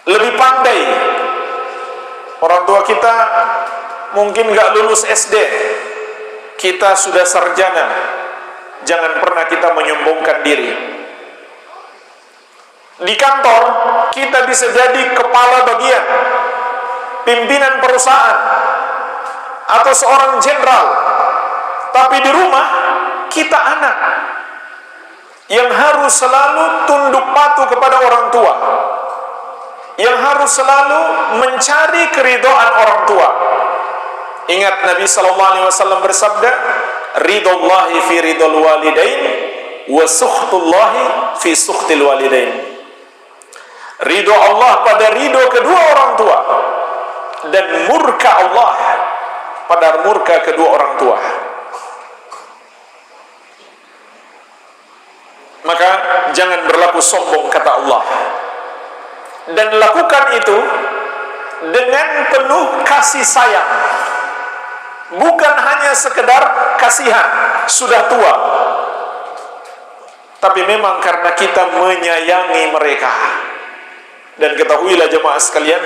lebih pandai. Orang tua kita mungkin nggak lulus SD, kita sudah sarjana. Jangan pernah kita menyombongkan diri. Di kantor kita bisa jadi kepala bagian, pimpinan perusahaan, atau seorang jenderal, tapi di rumah kita anak yang harus selalu tunduk patuh kepada orang tua, yang harus selalu mencari keridhaan orang tua. Ingat Nabi SAW bersabda, ridallahi fi ridal walidain wa sukhtullahi fi sukhtil walidain. Ridho Allah pada ridho kedua orang tua, dan murka Allah pada murka kedua orang tua. Maka jangan berlaku sombong, kata Allah, dan lakukan itu dengan penuh kasih sayang. Bukan hanya sekedar kasihan, sudah tua, tapi memang karena kita menyayangi mereka. Dan ketahuilah jemaah sekalian,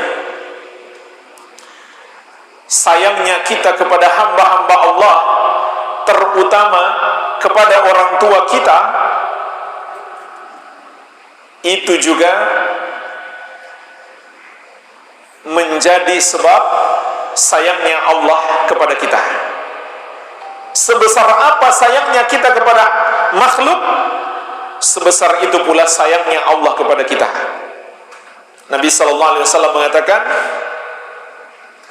sayangnya kita kepada hamba-hamba Allah, terutama kepada orang tua kita, itu juga menjadi sebab sayangnya Allah kepada kita. Sebesar apa sayangnya kita kepada makhluk, sebesar itu pula sayangnya Allah kepada kita. Nabi SAW mengatakan,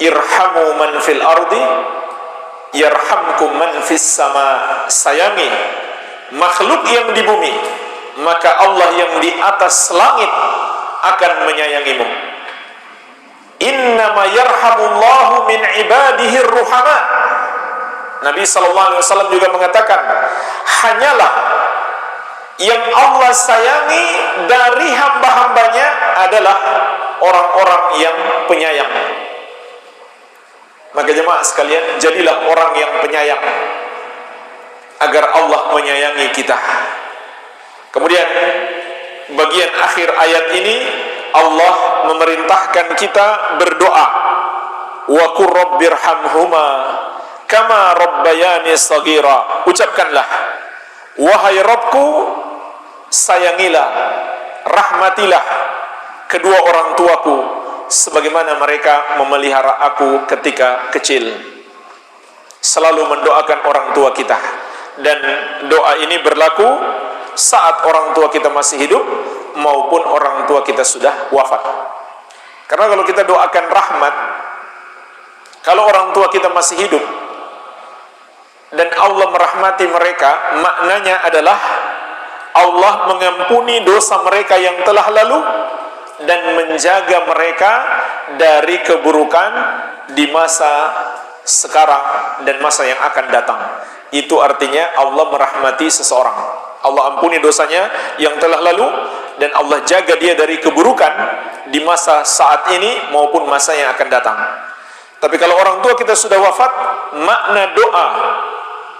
irhamu man fil ardi yarhamkum man fis sama. Sayangi makhluk yang di bumi, maka Allah yang di atas langit akan menyayangimu. Innama yarhamullahu min ibadihi ruhama. Nabi SAW juga mengatakan, hanyalah yang Allah sayangi dari hamba-hambanya adalah orang-orang yang penyayang. Maka jemaah sekalian, jadilah orang yang penyayang agar Allah menyayangi kita. Kemudian bagian akhir ayat ini Allah memerintahkan kita berdoa, wa qur rabbirhamhuma kama rabbayani shaghira. Ucapkanlah, wahai Rabbku, sayangilah, rahmatilah kedua orang tuaku sebagaimana mereka memelihara aku ketika kecil. Selalu mendoakan orang tua kita, dan doa ini berlaku saat orang tua kita masih hidup maupun orang tua kita sudah wafat. Karena kalau kita doakan rahmat, kalau orang tua kita masih hidup dan Allah merahmati mereka, maknanya adalah Allah mengampuni dosa mereka yang telah lalu dan menjaga mereka dari keburukan di masa sekarang dan masa yang akan datang. Itu artinya Allah merahmati seseorang, Allah ampuni dosanya yang telah lalu, dan Allah jaga dia dari keburukan di masa saat ini maupun masa yang akan datang. Tapi kalau orang tua kita sudah wafat, makna doa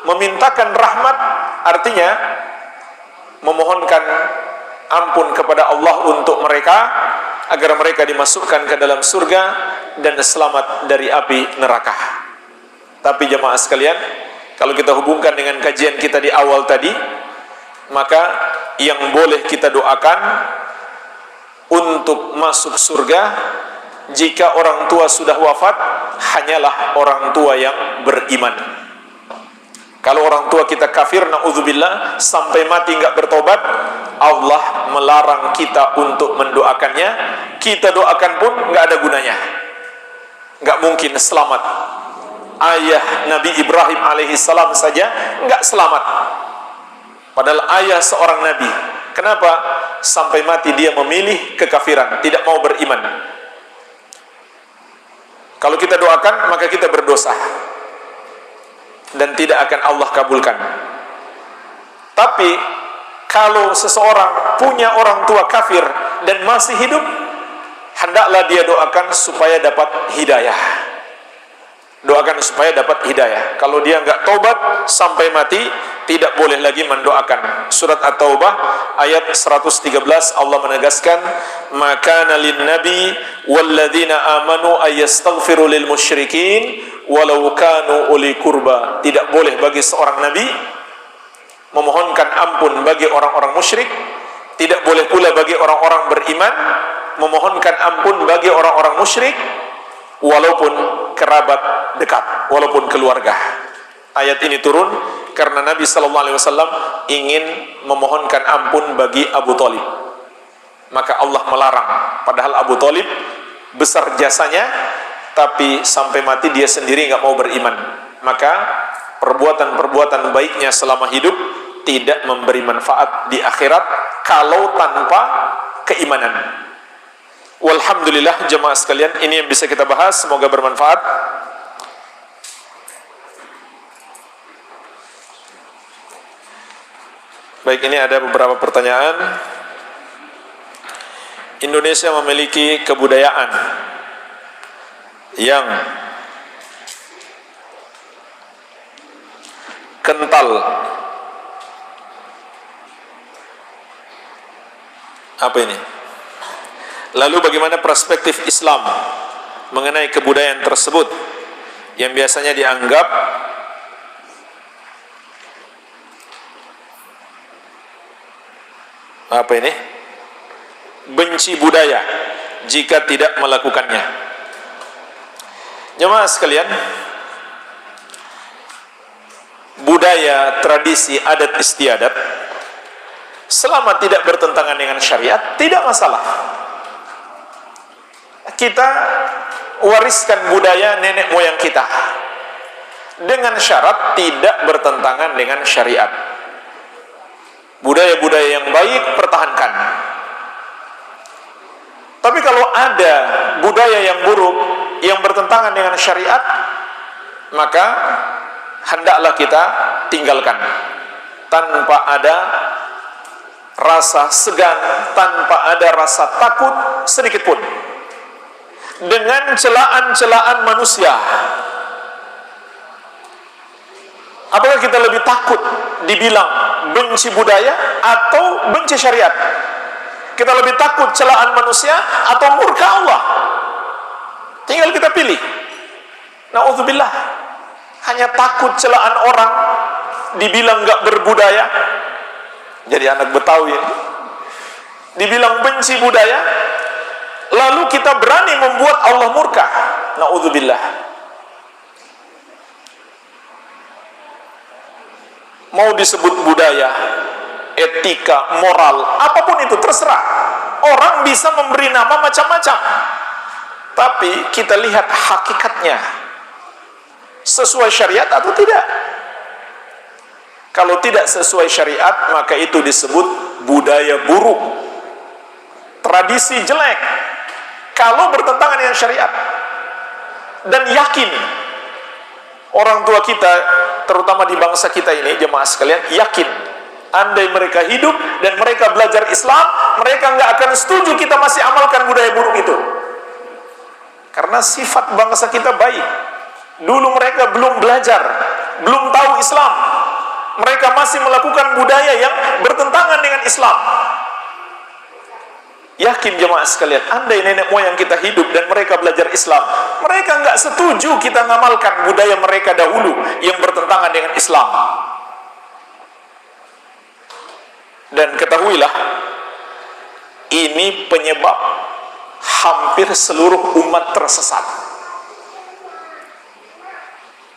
memintakan rahmat artinya memohonkan ampun kepada Allah untuk mereka agar mereka dimasukkan ke dalam surga dan selamat dari api neraka. Tapi jemaah sekalian, kalau kita hubungkan dengan kajian kita di awal tadi, maka yang boleh kita doakan untuk masuk surga jika orang tua sudah wafat hanyalah orang tua yang beriman. Kalau orang tua kita kafir, na'udzubillah, sampai mati nggak bertobat, Allah melarang kita untuk mendoakannya. Kita doakan pun nggak ada gunanya, nggak mungkin selamat. Ayah Nabi Ibrahim alaihissalam saja nggak selamat, padahal ayah seorang nabi. Kenapa? sampai mati dia memilih kekafiran, tidak mau beriman. Kalau kita doakan, maka kita berdosa dan tidak akan Allah kabulkan. Tapi kalau seseorang punya orang tua kafir dan masih hidup, hendaklah dia doakan supaya dapat hidayah. Doakan supaya dapat hidayah. Kalau dia enggak taubat sampai mati, tidak boleh lagi mendoakan. Surat At-Taubah ayat 113 Allah menegaskan, "Maka lin nabi walladzina amanu ayastaghfiru lil musyrikin walau kanu uli kurba." Tidak boleh bagi seorang nabi memohonkan ampun bagi orang-orang musyrik. Tidak boleh pula bagi orang-orang beriman memohonkan ampun bagi orang-orang musyrik, walaupun kerabat dekat, walaupun keluarga. Ayat ini turun karena Nabi sallallahu alaihi wasallam ingin memohonkan ampun bagi Abu Thalib. Maka Allah melarang, padahal Abu Thalib besar jasanya, tapi sampai mati dia sendiri enggak mau beriman. Maka perbuatan-perbuatan baiknya selama hidup tidak memberi manfaat di akhirat kalau tanpa keimanan. Walhamdulillah jemaah sekalian, ini yang bisa kita bahas, semoga bermanfaat. Baik, ini ada beberapa pertanyaan. Indonesia memiliki kebudayaan yang kental. Apa ini? Lalu bagaimana perspektif Islam mengenai kebudayaan tersebut yang biasanya dianggap apa ini? Benci budaya jika tidak melakukannya. Jemaah sekalian, budaya, tradisi, adat istiadat selama tidak bertentangan dengan syariat tidak masalah. Kita wariskan budaya nenek moyang kita dengan syarat tidak bertentangan dengan syariat. Budaya-budaya yang baik pertahankan. Tapi kalau ada budaya yang buruk yang bertentangan dengan syariat, maka hendaklah kita tinggalkan tanpa ada rasa segan, tanpa ada rasa takut sedikit pun dengan celaan-celaan manusia. Apakah kita lebih takut dibilang benci budaya atau benci syariat? Kita lebih takut celaan manusia atau murka Allah? Tinggal kita pilih. Na'udzubillah. Hanya takut celaan orang, dibilang gak berbudaya. Jadi anak Betawi ini dibilang benci budaya, lalu kita berani membuat Allah murka. Na'udzubillah. Mau disebut budaya, etika, moral, apapun itu terserah. Orang bisa memberi nama macam-macam, tapi kita lihat hakikatnya sesuai syariat atau tidak. Kalau tidak sesuai syariat, maka itu disebut budaya buruk, tradisi jelek. Kalau bertentangan dengan syariat, dan yakin orang tua kita, terutama di bangsa kita ini, jemaah sekalian, yakin andai mereka hidup dan mereka belajar Islam, mereka nggak akan setuju kita masih amalkan budaya buruk itu. Karena sifat bangsa kita baik. Dulu mereka belum belajar, belum tahu Islam, mereka masih melakukan budaya yang bertentangan dengan Islam. Yakin jemaah sekalian, andai nenek moyang kita hidup dan mereka belajar Islam, mereka nggak setuju kita ngamalkan budaya mereka dahulu yang bertentangan dengan Islam. Dan ketahuilah, ini penyebab hampir seluruh umat tersesat.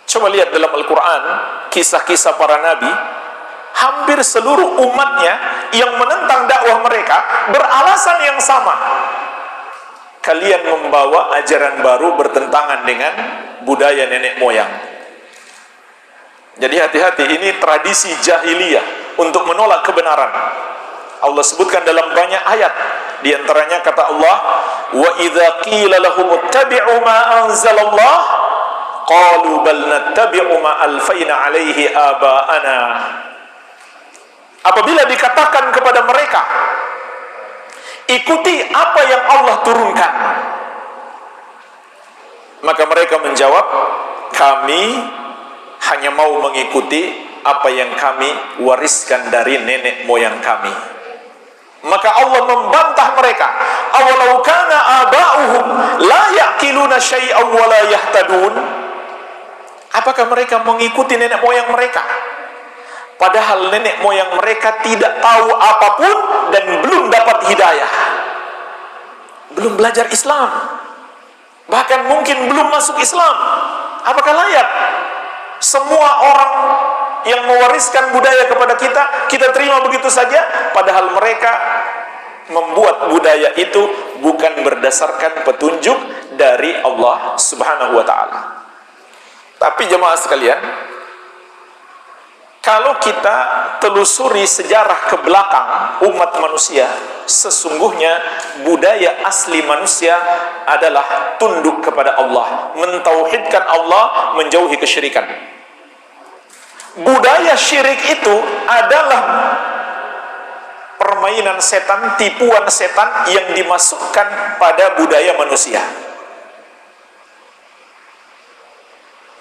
Coba lihat dalam Al-Quran, kisah-kisah para nabi, hampir seluruh umatnya yang menentang dakwah mereka beralasan yang sama. Kalian membawa ajaran baru bertentangan dengan budaya nenek moyang. Jadi hati-hati, ini tradisi jahiliyah untuk menolak kebenaran. Allah sebutkan dalam banyak ayat. Di antaranya kata Allah, wa idza qila lahum ittabi'u ma anzalallah qalu bal nattabi'u ma alfaina alaihi aba'ana. Apabila dikatakan kepada mereka, ikuti apa yang Allah turunkan, maka mereka menjawab, kami hanya mau mengikuti apa yang kami wariskan dari nenek moyang kami. Maka Allah membantah mereka, awalau kana aba'uhum la ya'qiluna syai'an wa la yahtadun. Apakah mereka mengikuti nenek moyang mereka, padahal nenek moyang mereka tidak tahu apapun dan belum dapat hidayah, belum belajar Islam, bahkan mungkin belum masuk Islam? Apakah layak semua orang yang mewariskan budaya kepada kita, kita terima begitu saja, padahal mereka membuat budaya itu bukan berdasarkan petunjuk dari Allah Subhanahu wa ta'ala. Tapi jemaah sekalian, kalau kita telusuri sejarah ke belakang umat manusia, sesungguhnya budaya asli manusia adalah tunduk kepada Allah, mentauhidkan Allah, menjauhi kesyirikan. Budaya syirik itu adalah permainan setan, tipuan setan yang dimasukkan pada budaya manusia.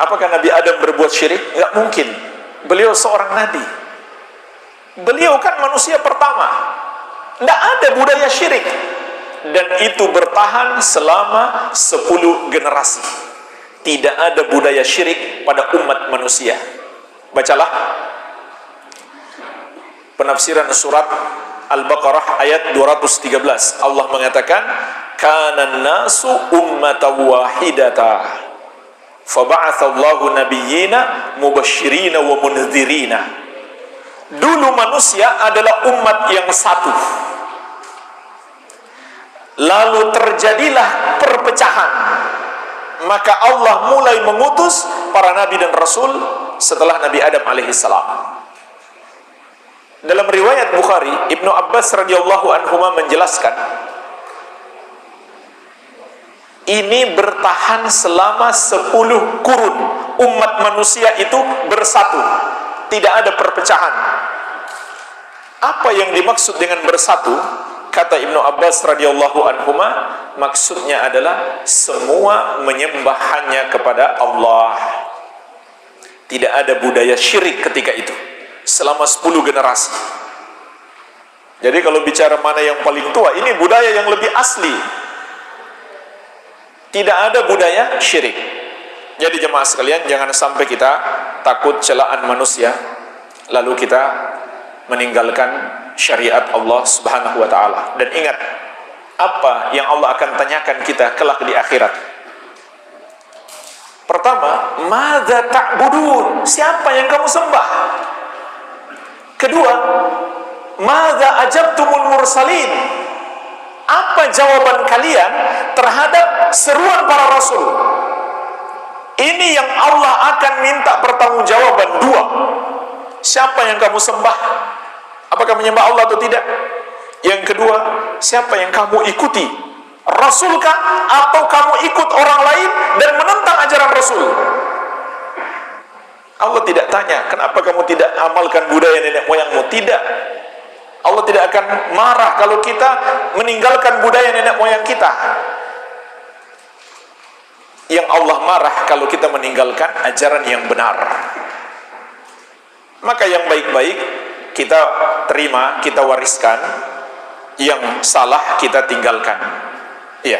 Apakah Nabi Adam berbuat syirik? Enggak mungkin. Beliau seorang nabi. Beliau kan manusia pertama. Tidak ada budaya syirik. Dan itu bertahan selama 10 generasi. Tidak ada budaya syirik pada umat manusia. Bacalah penafsiran surat Al-Baqarah ayat 213. Allah mengatakan, kanan nasu ummatan wahidata faba'atsallahu nabiyyina mubashshirina wa mundzirina. Dulu manusia adalah umat yang satu, lalu terjadilah perpecahan, maka Allah mulai mengutus para nabi dan rasul setelah Nabi Adam alaihissalam. Dalam riwayat Bukhari, Ibnu Abbas radhiyallahu anhuma menjelaskan, ini bertahan selama 10 kurun. Umat manusia itu bersatu, tidak ada perpecahan. Apa yang dimaksud dengan bersatu? Kata Ibnu Abbas radhiyallahu anhuma, maksudnya adalah semua menyembah hanya kepada Allah. Tidak ada budaya syirik ketika itu selama 10 generasi. Jadi kalau bicara mana yang paling tua, ini budaya yang lebih asli. Tidak ada budaya syirik. Jadi jemaah sekalian, jangan sampai kita takut celaan manusia lalu kita meninggalkan syariat Allah Subhanahu wa ta'ala. Dan ingat, apa yang Allah akan tanyakan kita kelak di akhirat? Pertama, madza ta'budun? Siapa yang kamu sembah? Kedua, madza ajabtumul mursalin? Apa jawaban kalian terhadap seruan para rasul? Ini yang Allah akan minta pertanggungjawaban. Dua, siapa yang kamu sembah? Apakah menyembah Allah atau tidak? Yang kedua, siapa yang kamu ikuti? Rasulkah atau kamu ikut orang lain dan menentang ajaran Rasul? Allah tidak tanya, kenapa kamu tidak amalkan budaya nenek moyangmu? Tidak. Allah tidak akan marah kalau kita meninggalkan budaya nenek moyang kita. Yang Allah marah kalau kita meninggalkan ajaran yang benar. Maka yang baik-baik kita terima, kita wariskan. Yang salah kita tinggalkan. Iya.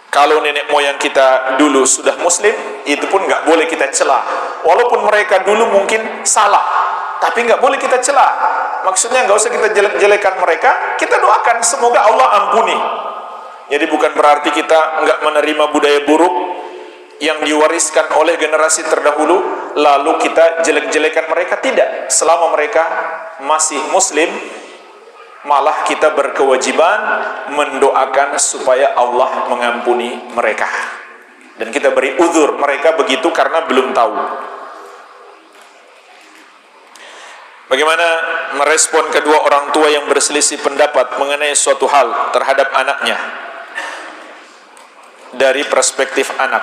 Kalau nenek moyang kita dulu sudah muslim, itu pun nggak boleh kita cela. Walaupun mereka dulu mungkin salah, tapi nggak boleh kita cela. Maksudnya nggak usah kita jelek-jelekan mereka, kita doakan semoga Allah ampuni. Jadi bukan berarti kita nggak menerima budaya buruk yang diwariskan oleh generasi terdahulu, lalu kita jelek-jelekan mereka. Tidak. Selama mereka masih muslim, malah kita berkewajiban mendoakan supaya Allah mengampuni mereka. Dan kita beri uzur mereka begitu karena belum tahu. Bagaimana merespon kedua orang tua yang berselisih pendapat mengenai suatu hal terhadap anaknya dari perspektif anak?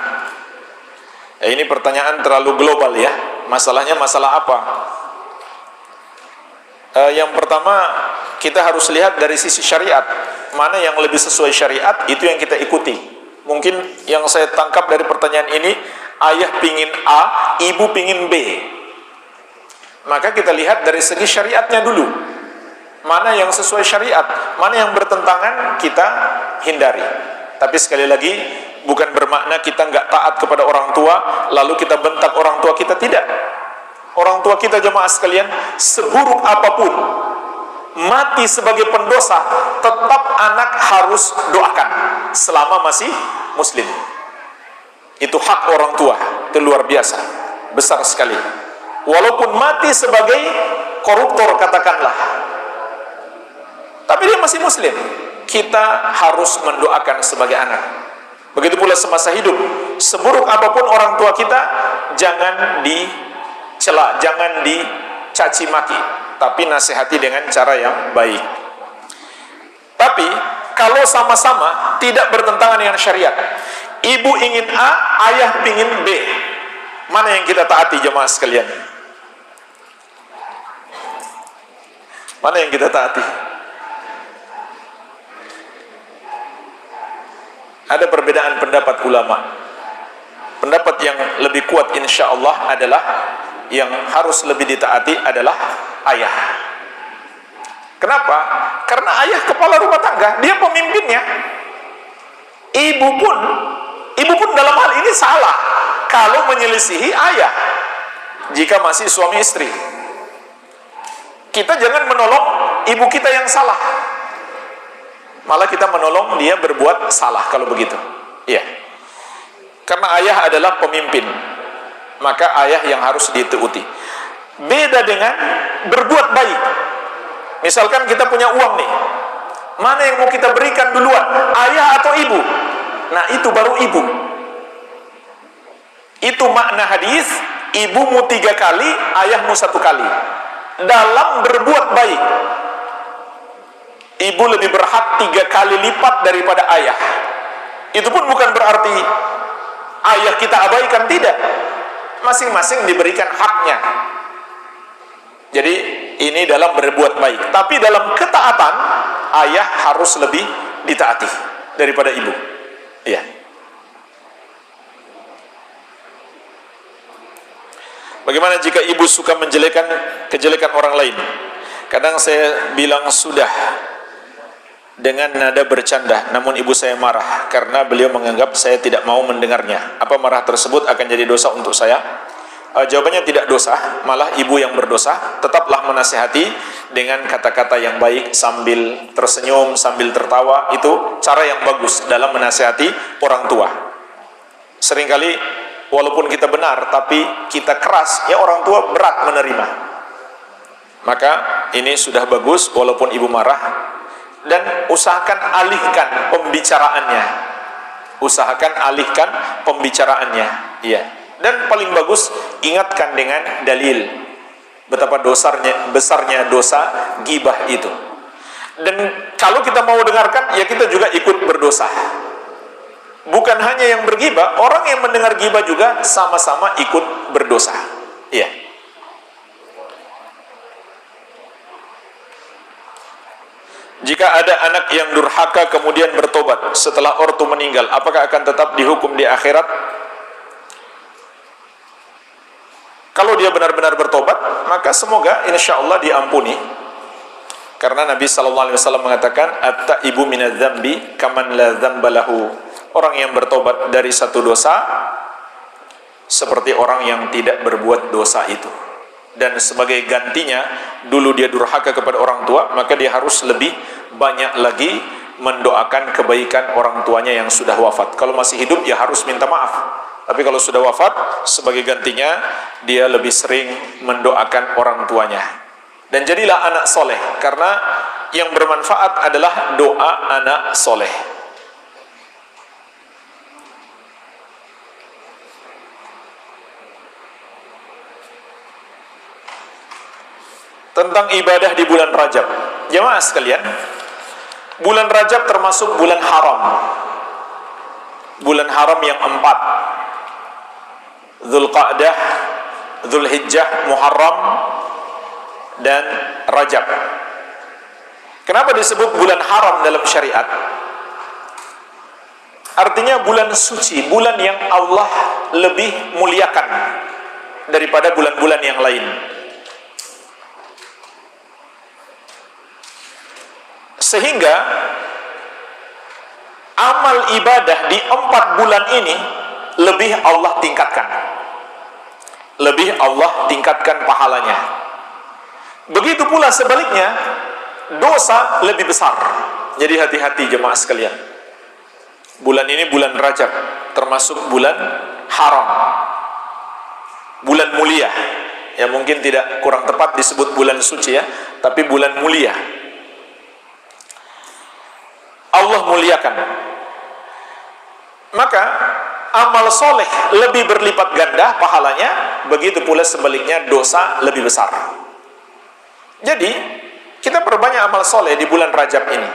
Ini pertanyaan terlalu global ya. Masalahnya masalah apa? Yang pertama, kita harus lihat dari sisi syariat. Mana yang lebih sesuai syariat, itu yang kita ikuti. Mungkin yang saya tangkap dari pertanyaan ini, ayah pingin A, ibu pingin B. Maka kita lihat dari segi syariatnya dulu. Mana yang sesuai syariat, mana yang bertentangan, kita hindari. Tapi sekali lagi, bukan bermakna kita nggak taat kepada orang tua, lalu kita bentak orang tua kita, tidak. Orang tua kita, jemaah sekalian, seburuk apapun, mati sebagai pendosa, tetap anak harus doakan selama masih muslim. Itu hak orang tua, itu luar biasa, besar sekali. Walaupun mati sebagai koruptor katakanlah, tapi dia masih muslim, kita harus mendoakan sebagai anak. Begitu pula semasa hidup, seburuk apapun orang tua kita, jangan dicela, jangan dicaci maki, tapi nasihati dengan cara yang baik. Tapi kalau sama-sama tidak bertentangan dengan syariat, ibu ingin A, ayah ingin B, mana yang kita taati jemaah sekalian? Mana yang kita taati? Ada perbedaan pendapat ulama. Pendapat yang lebih kuat insya Allah adalah yang harus lebih ditaati adalah ayah. Kenapa? Karena ayah kepala rumah tangga, dia pemimpinnya. Ibu pun dalam hal ini salah kalau menyelisihi ayah jika masih suami istri. Kita jangan menolong ibu kita yang salah, malah kita menolong dia berbuat salah kalau begitu. Iya. Karena ayah adalah pemimpin, maka ayah yang harus ditaati. Beda dengan berbuat baik. Misalkan kita punya uang nih, mana yang mau kita berikan duluan, ayah atau ibu? Nah, itu baru ibu. Itu makna hadis, ibumu 3 kali, ayahmu 1 kali. Dalam berbuat baik, ibu lebih berhak 3 kali lipat daripada ayah. Itu pun bukan berarti ayah kita abaikan, tidak. Masing-masing diberikan haknya. Jadi ini dalam berbuat baik. Tapi dalam ketaatan, ayah harus lebih ditaati daripada ibu. Iya. Bagaimana jika ibu suka menjelekan kejelekan orang lain? Kadang saya bilang sudah dengan nada bercanda, namun ibu saya marah karena beliau menganggap saya tidak mau mendengarnya. Apa marah tersebut akan jadi dosa untuk saya? Jawabannya tidak dosa, malah ibu yang berdosa. Tetaplah menasihati dengan kata-kata yang baik sambil tersenyum, sambil tertawa. Itu cara yang bagus dalam menasihati orang tua. Seringkali walaupun kita benar tapi kita keras, ya orang tua berat menerima. Maka ini sudah bagus walaupun ibu marah. Dan usahakan alihkan pembicaraannya. Usahakan alihkan pembicaraannya. Iya. Dan paling bagus ingatkan dengan dalil betapa besarnya dosa gibah itu. Dan kalau kita mau dengarkan, ya kita juga ikut berdosa. Bukan hanya yang bergibah, orang yang mendengar gibah juga sama-sama ikut berdosa. Iya. Jika ada anak yang durhaka kemudian bertobat setelah ortu meninggal, apakah akan tetap dihukum di akhirat? Kalau dia benar-benar bertobat, maka semoga insya Allah diampuni. Karena Nabi SAW mengatakan, at-taibu minadz-dzambi kaman la dzamba lahu. Orang yang bertobat dari satu dosa seperti orang yang tidak berbuat dosa itu. Dan sebagai gantinya, dulu dia durhaka kepada orang tua, maka dia harus lebih banyak lagi mendoakan kebaikan orang tuanya yang sudah wafat. Kalau masih hidup, ya harus minta maaf. Tapi kalau sudah wafat, sebagai gantinya dia lebih sering mendoakan orang tuanya. Dan jadilah anak soleh, karena yang bermanfaat adalah doa anak soleh. tentang ibadah di bulan Rajab. Jemaah sekalian, bulan Rajab termasuk bulan haram. Bulan haram yang 4: Dzulqa'dah, Dzulhijjah, Muharram, dan Rajab. Kenapa disebut bulan haram dalam syariat? Artinya bulan suci, bulan yang Allah lebih muliakan daripada bulan-bulan yang lain. Sehingga amal ibadah di 4 bulan ini lebih Allah tingkatkan. Lebih Allah tingkatkan pahalanya. Begitu pula sebaliknya, dosa lebih besar. Jadi hati-hati jemaah sekalian. Bulan ini bulan Rajab, termasuk bulan haram, bulan mulia. Ya mungkin tidak, kurang tepat disebut bulan suci ya, tapi bulan mulia. Allah muliakan. Maka amal soleh lebih berlipat ganda pahalanya, begitu pula sebaliknya dosa lebih besar. Jadi kita perbanyak amal soleh di bulan Rajab ini,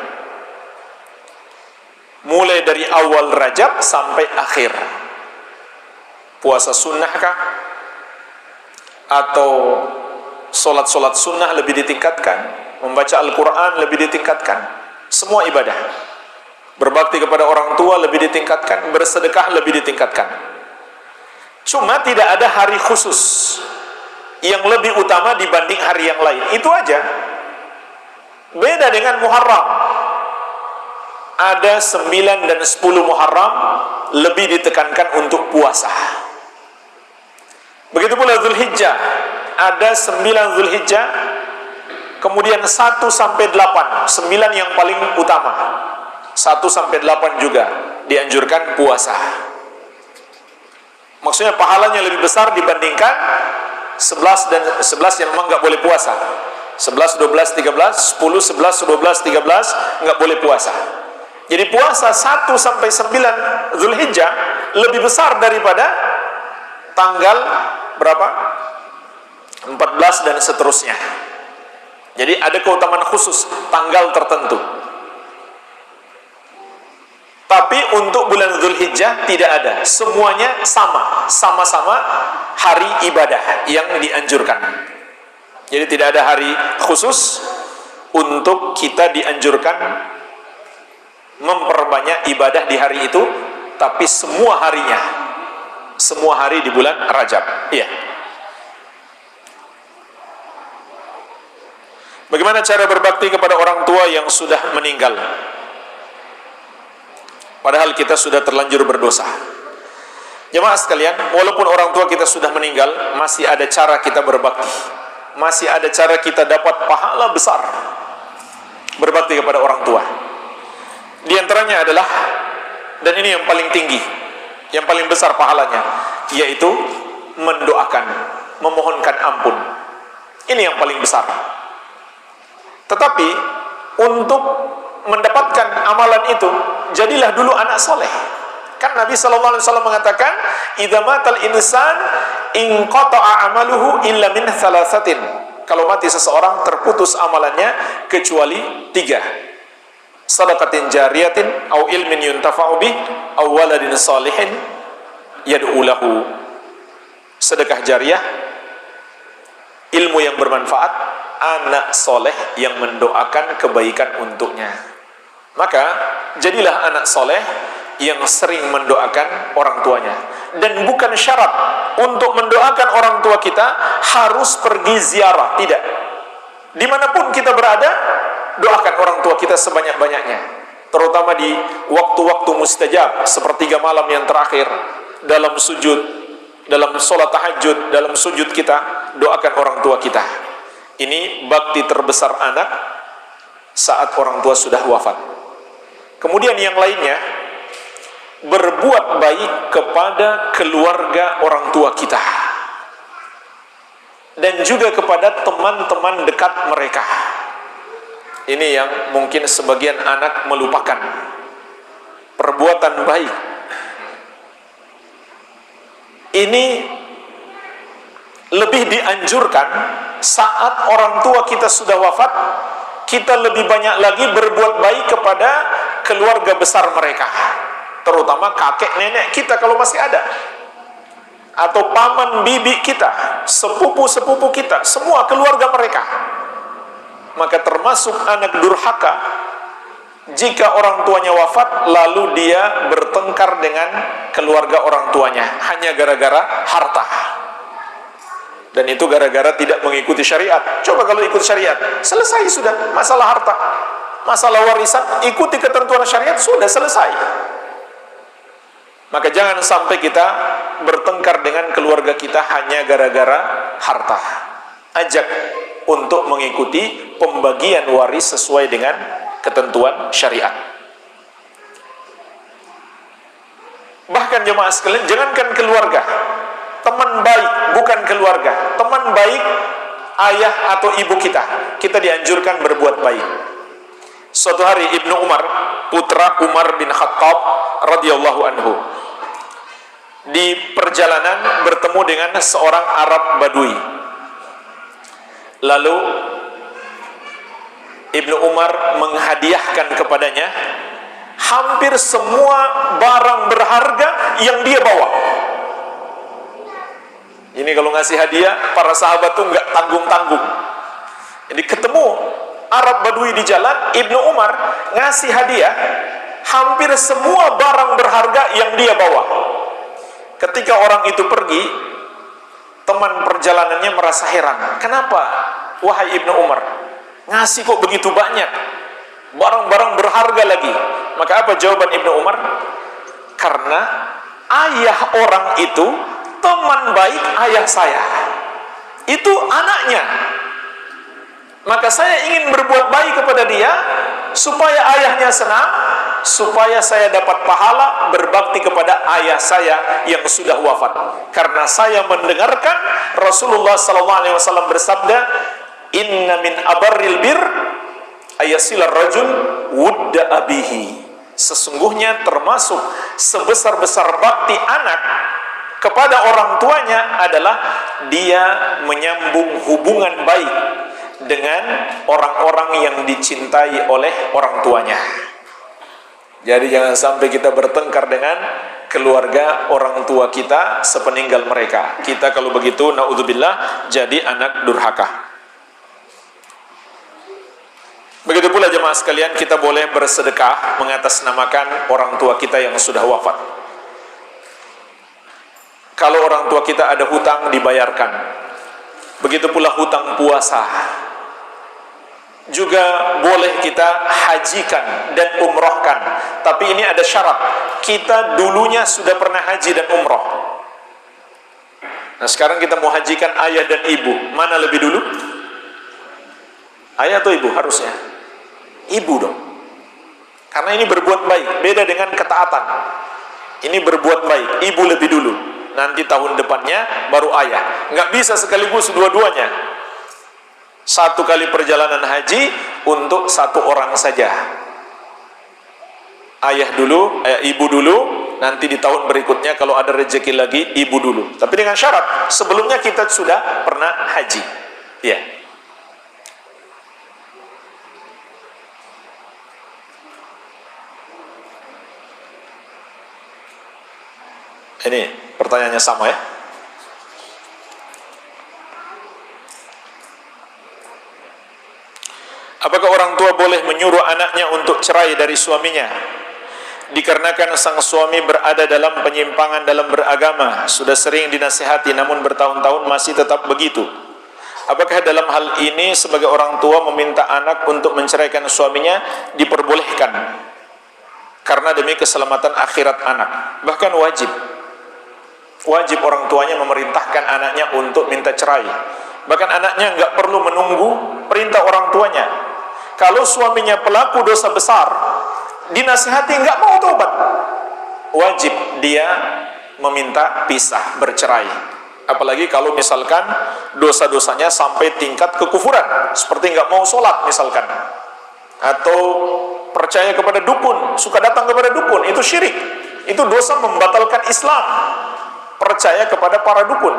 mulai dari awal Rajab sampai akhir. Puasa sunnahkah atau solat-solat sunnah lebih ditingkatkan, membaca Al-Quran lebih ditingkatkan, semua ibadah. Berbakti kepada orang tua lebih ditingkatkan, bersedekah lebih ditingkatkan. Cuma tidak ada hari khusus yang lebih utama dibanding hari yang lain. Itu aja. Beda dengan Muharram. Ada 9 dan 10 Muharram lebih ditekankan untuk puasa. Begitu pula Dzulhijjah. Ada 9 Dzulhijjah, kemudian 1 sampai 8, 9 yang paling utama. 1 sampai 8 juga dianjurkan puasa. Maksudnya pahalanya lebih besar dibandingkan 11 dan 11 yang memang nggak boleh puasa. 11, 12, 13, 10, 11, 12, 13 nggak boleh puasa. Jadi puasa 1 sampai 9 Dzulhijjah lebih besar daripada tanggal berapa? 14 dan seterusnya. Jadi ada keutamaan khusus tanggal tertentu. Tapi untuk bulan Dzulhijjah tidak ada. Semuanya sama-sama hari ibadah yang dianjurkan. Jadi tidak ada hari khusus untuk kita dianjurkan memperbanyak ibadah di hari itu, tapi semua harinya, semua hari di bulan Rajab. Iya. Bagaimana cara berbakti kepada orang tua yang sudah meninggal? Padahal kita sudah terlanjur berdosa. Jemaah sekalian, walaupun orang tua kita sudah meninggal, masih ada cara kita berbakti. Masih ada cara kita dapat pahala besar berbakti kepada orang tua. Di antaranya adalah, dan ini yang paling tinggi, yang paling besar pahalanya, yaitu mendoakan, memohonkan ampun. Ini yang paling besar. Tetapi untuk mendapatkan amalan itu, jadilah dulu anak soleh. Kan Nabi SAW mengatakan, idza matal insan inqata'a amaluhu illa min thalathatin. Kalau mati seseorang, terputus amalannya kecuali 3. Sadaqatin jariyatin, au ilmin yuntafa'u bih, au waladin salihin yad'u lahu. Sedekah jariah, ilmu yang bermanfaat, anak soleh yang mendoakan kebaikan untuknya. Maka jadilah anak soleh yang sering mendoakan orang tuanya. Dan bukan syarat untuk mendoakan orang tua kita harus pergi ziarah, tidak. Dimanapun kita berada, doakan orang tua kita sebanyak-banyaknya. Terutama di waktu-waktu mustajab, sepertiga malam yang terakhir, dalam sujud, dalam sholat tahajud, dalam sujud kita, doakan orang tua kita. Ini bakti terbesar anak saat orang tua sudah wafat. Kemudian yang lainnya, berbuat baik kepada keluarga orang tua kita dan juga kepada teman-teman dekat mereka. Ini yang mungkin sebagian anak melupakan. Perbuatan baik ini lebih dianjurkan saat orang tua kita sudah wafat, kita lebih banyak lagi berbuat baik kepada keluarga besar mereka, terutama kakek nenek kita kalau masih ada, atau paman bibi kita, sepupu-sepupu kita, semua keluarga mereka. Maka termasuk anak durhaka jika orang tuanya wafat lalu dia bertengkar dengan keluarga orang tuanya hanya gara-gara harta. Dan itu gara-gara tidak mengikuti syariat. Coba kalau ikut syariat, selesai sudah masalah harta, masalah warisan, ikuti ketentuan syariat, sudah selesai. Maka jangan sampai kita bertengkar dengan keluarga kita hanya gara-gara harta. Ajak untuk mengikuti pembagian waris sesuai dengan ketentuan syariat. Bahkan jemaah sekalian, jangankan keluarga, teman baik, bukan keluarga, teman baik, ayah atau ibu kita dianjurkan berbuat baik. Suatu hari Ibnu Umar, putra Umar bin Khattab radhiyallahu anhu, di perjalanan bertemu dengan seorang Arab Badui. Lalu Ibnu Umar menghadiahkan kepadanya hampir semua barang berharga yang dia bawa. Ini kalau ngasih hadiah, para sahabat tuh nggak tanggung-tanggung. Jadi ketemu Arab Badui di jalan, Ibnu Umar ngasih hadiah hampir semua barang berharga yang dia bawa. Ketika orang itu pergi, teman perjalanannya merasa heran. Kenapa, wahai Ibnu Umar, ngasih kok begitu banyak, barang-barang berharga lagi? Maka apa jawaban Ibnu Umar? Karena ayah orang itu teman baik ayah saya, itu anaknya. Maka saya ingin berbuat baik kepada dia supaya ayahnya senang, supaya saya dapat pahala berbakti kepada ayah saya yang sudah wafat. Karena saya mendengarkan Rasulullah SAW bersabda, inna min abarril bir ayasilar rajul wudda abihi. Sesungguhnya termasuk sebesar-besar bakti anak kepada orang tuanya adalah dia menyambung hubungan baik dengan orang-orang yang dicintai oleh orang tuanya. Jadi jangan sampai kita bertengkar dengan keluarga orang tua kita sepeninggal mereka. Kita kalau begitu, naudzubillah, jadi anak durhaka. Begitu pula jemaah sekalian, kita boleh bersedekah mengatasnamakan orang tua kita yang sudah wafat. Kalau orang tua kita ada hutang, dibayarkan. Begitu pula hutang puasa. Juga boleh kita hajikan dan umrohkan. Tapi ini ada syarat, kita dulunya sudah pernah haji dan umroh. Nah sekarang kita mau hajikan ayah dan ibu, mana lebih dulu? Ayah atau ibu? Harusnya ibu dong, karena ini berbuat baik, beda dengan ketaatan. Ini berbuat baik, ibu lebih dulu, nanti tahun depannya baru ayah. Nggak bisa sekaligus dua-duanya. Satu kali perjalanan haji untuk satu orang saja. Ayah dulu, ibu dulu, nanti di tahun berikutnya kalau ada rezeki lagi, ibu dulu. Tapi dengan syarat, sebelumnya kita sudah pernah haji. Ya. Ini pertanyaannya sama ya. Apakah orang tua boleh menyuruh anaknya untuk cerai dari suaminya dikarenakan sang suami berada dalam penyimpangan dalam beragama, sudah sering dinasihati namun bertahun-tahun masih tetap begitu? Apakah dalam hal ini sebagai orang tua meminta anak untuk menceraikan suaminya diperbolehkan karena demi keselamatan akhirat anak? Bahkan wajib orang tuanya memerintahkan anaknya untuk minta cerai. Bahkan anaknya nggak perlu menunggu perintah orang tuanya. Kalau suaminya pelaku dosa besar, dinasihati nggak mau tobat, wajib dia meminta pisah, bercerai. Apalagi kalau misalkan dosa-dosanya sampai tingkat kekufuran, seperti nggak mau sholat misalkan, atau percaya kepada dukun, suka datang kepada dukun, itu syirik, itu dosa membatalkan Islam. Percaya kepada para dukun.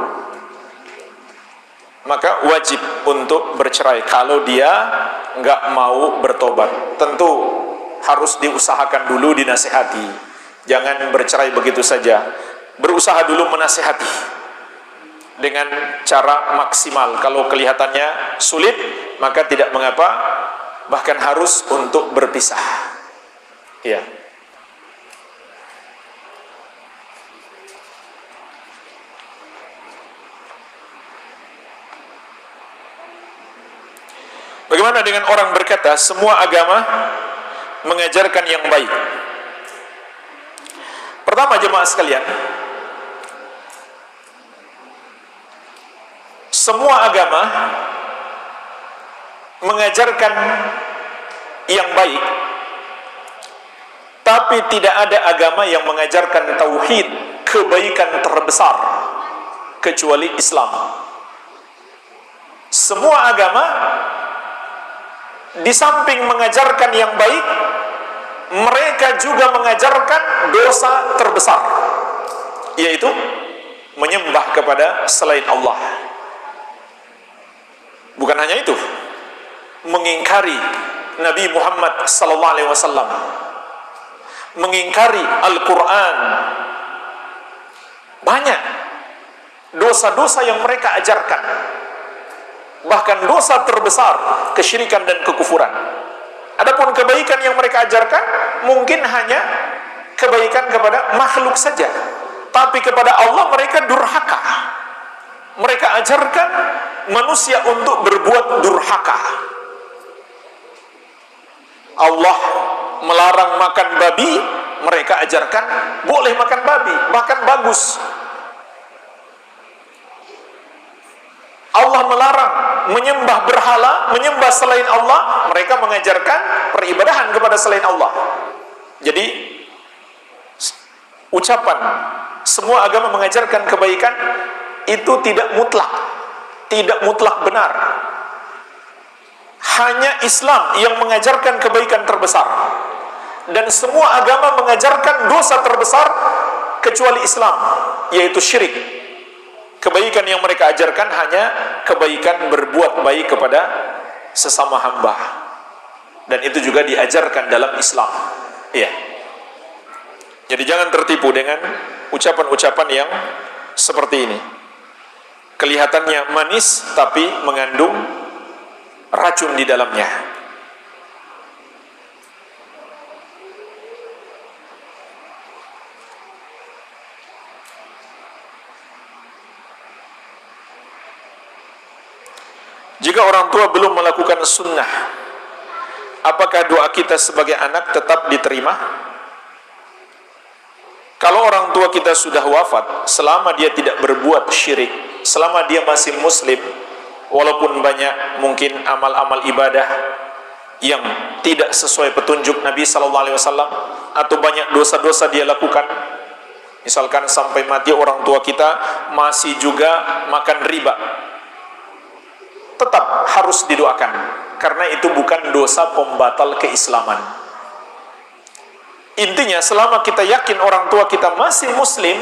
maka wajib untuk bercerai kalau dia nggak mau bertobat. Tentu harus diusahakan dulu, dinasihati. Jangan bercerai begitu saja. Berusaha dulu menasihati dengan cara maksimal. Kalau kelihatannya sulit, maka tidak mengapa, bahkan harus untuk berpisah. Ya. Bagaimana dengan orang berkata semua agama mengajarkan yang baik? Pertama, jemaah sekalian, semua agama mengajarkan yang baik, tapi tidak ada agama yang mengajarkan tauhid, kebaikan terbesar, kecuali Islam. Semua agama di samping mengajarkan yang baik, mereka juga mengajarkan dosa terbesar, yaitu menyembah kepada selain Allah. Bukan hanya itu, mengingkari Nabi Muhammad SAW, mengingkari Al-Quran. Banyak dosa-dosa yang mereka ajarkan, bahkan dosa terbesar, kesyirikan dan kekufuran. Adapun kebaikan yang mereka ajarkan, mungkin hanya kebaikan kepada makhluk saja, tapi kepada Allah mereka durhaka. Mereka ajarkan manusia untuk berbuat durhaka. Allah melarang makan babi, mereka ajarkan boleh makan babi, bahkan bagus. Allah melarang menyembah berhala, menyembah selain Allah, mereka mengajarkan peribadahan kepada selain Allah. Jadi ucapan semua agama mengajarkan kebaikan itu tidak mutlak benar. Hanya Islam yang mengajarkan kebaikan terbesar, dan semua agama mengajarkan dosa terbesar kecuali Islam, yaitu syirik. Kebaikan yang mereka ajarkan hanya kebaikan berbuat baik kepada sesama hamba, dan itu juga diajarkan dalam Islam. Iya. Jadi jangan tertipu dengan ucapan-ucapan yang seperti ini. Kelihatannya manis tapi mengandung racun di dalamnya. Jika orang tua belum melakukan sunnah, apakah doa kita sebagai anak tetap diterima? Kalau orang tua kita sudah wafat, selama dia tidak berbuat syirik, selama dia masih muslim, walaupun banyak mungkin amal-amal ibadah yang tidak sesuai petunjuk Nabi SAW, atau banyak dosa-dosa dia lakukan, misalkan sampai mati orang tua kita masih juga makan riba, tetap harus didoakan, karena itu bukan dosa pembatal keislaman. Intinya, selama kita yakin orang tua kita masih muslim,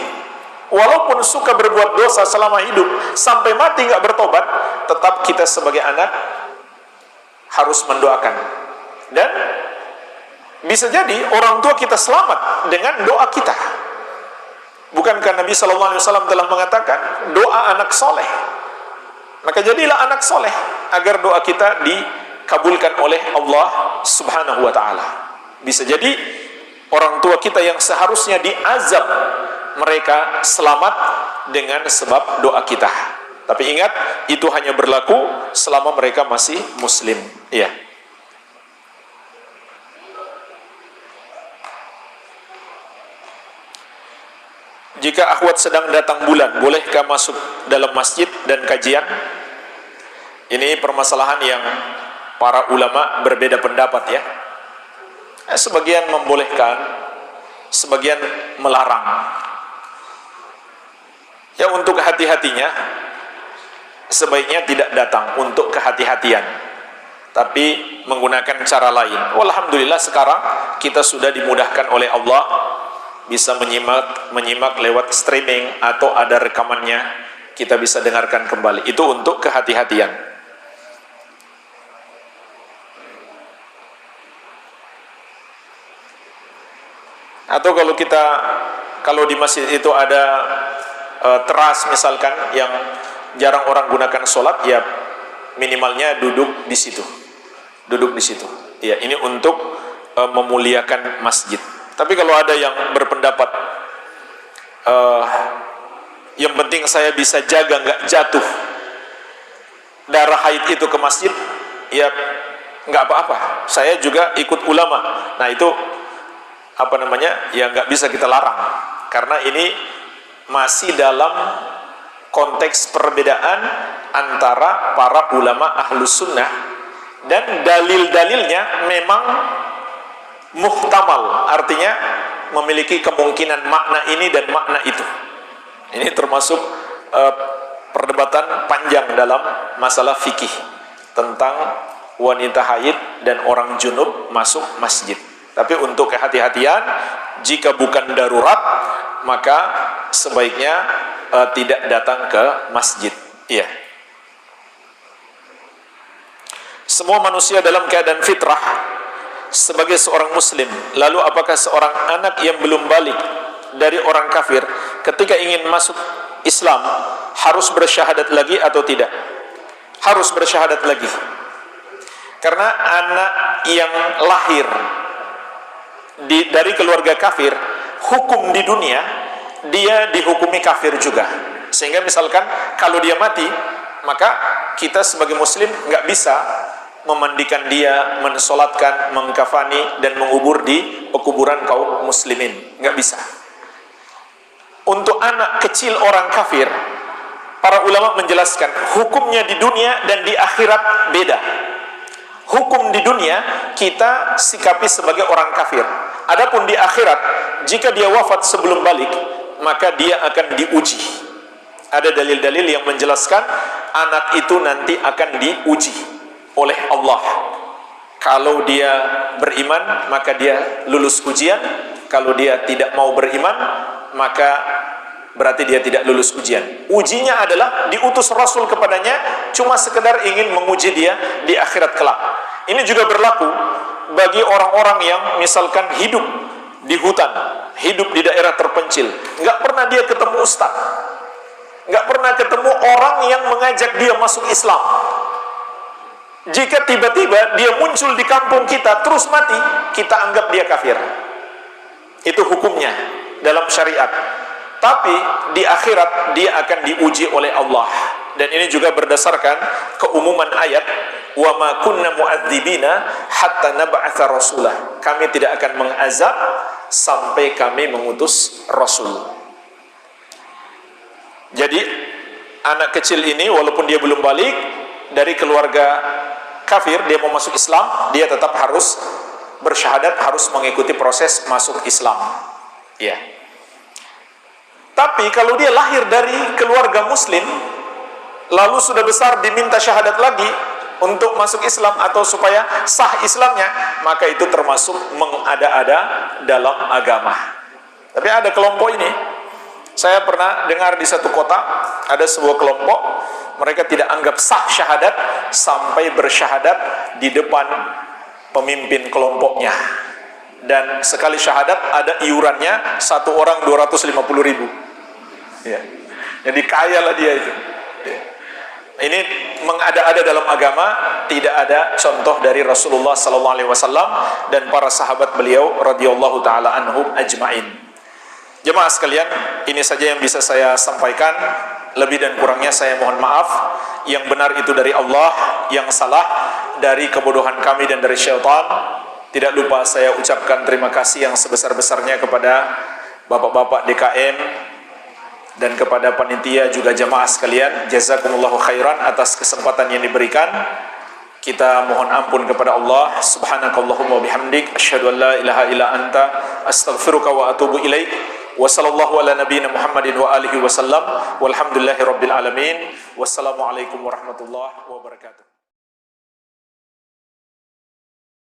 walaupun suka berbuat dosa selama hidup, sampai mati nggak bertobat, tetap kita sebagai anak harus mendoakan. Dan bisa jadi orang tua kita selamat dengan doa kita. Bukankah Nabi SAW telah mengatakan doa anak soleh? Maka jadilah anak soleh agar doa kita dikabulkan oleh Allah Subhanahu wa ta'ala. Bisa jadi orang tua kita yang seharusnya diazab, mereka selamat dengan sebab doa kita. Tapi ingat, itu hanya berlaku selama mereka masih muslim. Iya. Jika akhwat sedang datang bulan, bolehkah masuk dalam masjid dan kajian? Ini permasalahan yang para ulama berbeda pendapat ya. Sebagian membolehkan, sebagian melarang. Ya, untuk hati-hatinya sebaiknya tidak datang untuk kehati-hatian, tapi menggunakan cara lain. Alhamdulillah sekarang kita sudah dimudahkan oleh Allah, bisa menyimak lewat streaming atau ada rekamannya. kita bisa dengarkan kembali. Itu untuk kehati-hatian. Atau kalau di masjid itu ada teras misalkan yang jarang orang gunakan sholat, ya minimalnya duduk di situ. Ya, ini untuk memuliakan masjid. Tapi kalau ada yang berpendapat yang penting saya bisa jaga nggak jatuh darah haid itu ke masjid, ya nggak apa-apa. Saya juga ikut ulama. Nah itu ya nggak bisa kita larang, karena ini masih dalam konteks perbedaan antara para ulama ahlus sunnah, dan dalil-dalilnya memang muhtamal, artinya memiliki kemungkinan makna ini dan makna itu. Ini termasuk perdebatan panjang dalam masalah fikih tentang wanita haid dan orang junub masuk masjid. Tapi untuk kehati-hatian, jika bukan darurat, maka sebaiknya tidak datang ke masjid. Iya. Semua manusia dalam keadaan fitrah sebagai seorang muslim. Lalu apakah seorang anak yang belum balik dari orang kafir ketika ingin masuk Islam harus bersyahadat lagi atau tidak? Harus bersyahadat lagi. Karena anak yang lahir dari keluarga kafir, hukum di dunia dia dihukumi kafir juga. Sehingga misalkan kalau dia mati, maka kita sebagai muslim nggak bisa memandikan dia, mensolatkan, mengkafani dan mengubur di pekuburan kaum muslimin, nggak bisa. Untuk anak kecil orang kafir, para ulama menjelaskan hukumnya di dunia dan di akhirat beda. Hukum di dunia kita sikapi sebagai orang kafir. Adapun di akhirat, jika dia wafat sebelum balik, maka dia akan diuji. Ada dalil-dalil yang menjelaskan anak itu nanti akan diuji oleh Allah. Kalau dia beriman, maka dia lulus ujian. Kalau dia tidak mau beriman, maka berarti dia tidak lulus ujian. Ujinya adalah diutus Rasul kepadanya cuma sekedar ingin menguji dia di akhirat kelak. Ini juga berlaku bagi orang-orang yang misalkan hidup di hutan, hidup di daerah terpencil, nggak pernah dia ketemu ustaz, nggak pernah ketemu orang yang mengajak dia masuk Islam. Jika tiba-tiba dia muncul di kampung kita terus mati, kita anggap dia kafir. Itu hukumnya dalam syariat. Tapi di akhirat dia akan diuji oleh Allah. Dan ini juga berdasarkan keumuman ayat, wa ma kunna mu'adzibina hatta nab'atsa rasulah. Kami tidak akan mengazab sampai kami mengutus rasul. Jadi anak kecil ini walaupun dia belum balik dari keluarga kafir, dia mau masuk Islam, dia tetap harus bersyahadat, harus mengikuti proses masuk Islam. Ya. Tapi kalau dia lahir dari keluarga muslim, lalu sudah besar diminta syahadat lagi untuk masuk Islam atau supaya sah Islamnya, maka itu termasuk mengada-ada dalam agama. Tapi ada kelompok ini, saya pernah dengar di satu kota ada sebuah kelompok, mereka tidak anggap sah syahadat sampai bersyahadat di depan pemimpin kelompoknya. Dan sekali syahadat ada iurannya, satu orang 250.000. Ya. Jadi kaya lah dia itu. Ya. Ini mengada-ada dalam agama, tidak ada contoh dari Rasulullah SAW dan para sahabat beliau radhiyallahu taala anhum ajmain. Jemaah sekalian, ini saja yang bisa saya sampaikan. Lebih dan kurangnya saya mohon maaf. Yang benar itu dari Allah, yang salah dari kebodohan kami dan dari syaitan. Tidak lupa saya ucapkan terima kasih yang sebesar-besarnya kepada bapak-bapak DKM dan kepada panitia juga jamaah sekalian. Jazakumullahu khairan atas kesempatan yang diberikan. Kita mohon ampun kepada Allah. Subhanakallahumma bihamdik asyhadu an la ilaha illa anta astaghfiruka wa atubu ilaik. Wa sallallahu ala nabiyyina Muhammadin wa alihi wasallam. Walhamdulillahi rabbil alamin. Wassalamualaikum warahmatullahi wabarakatuh.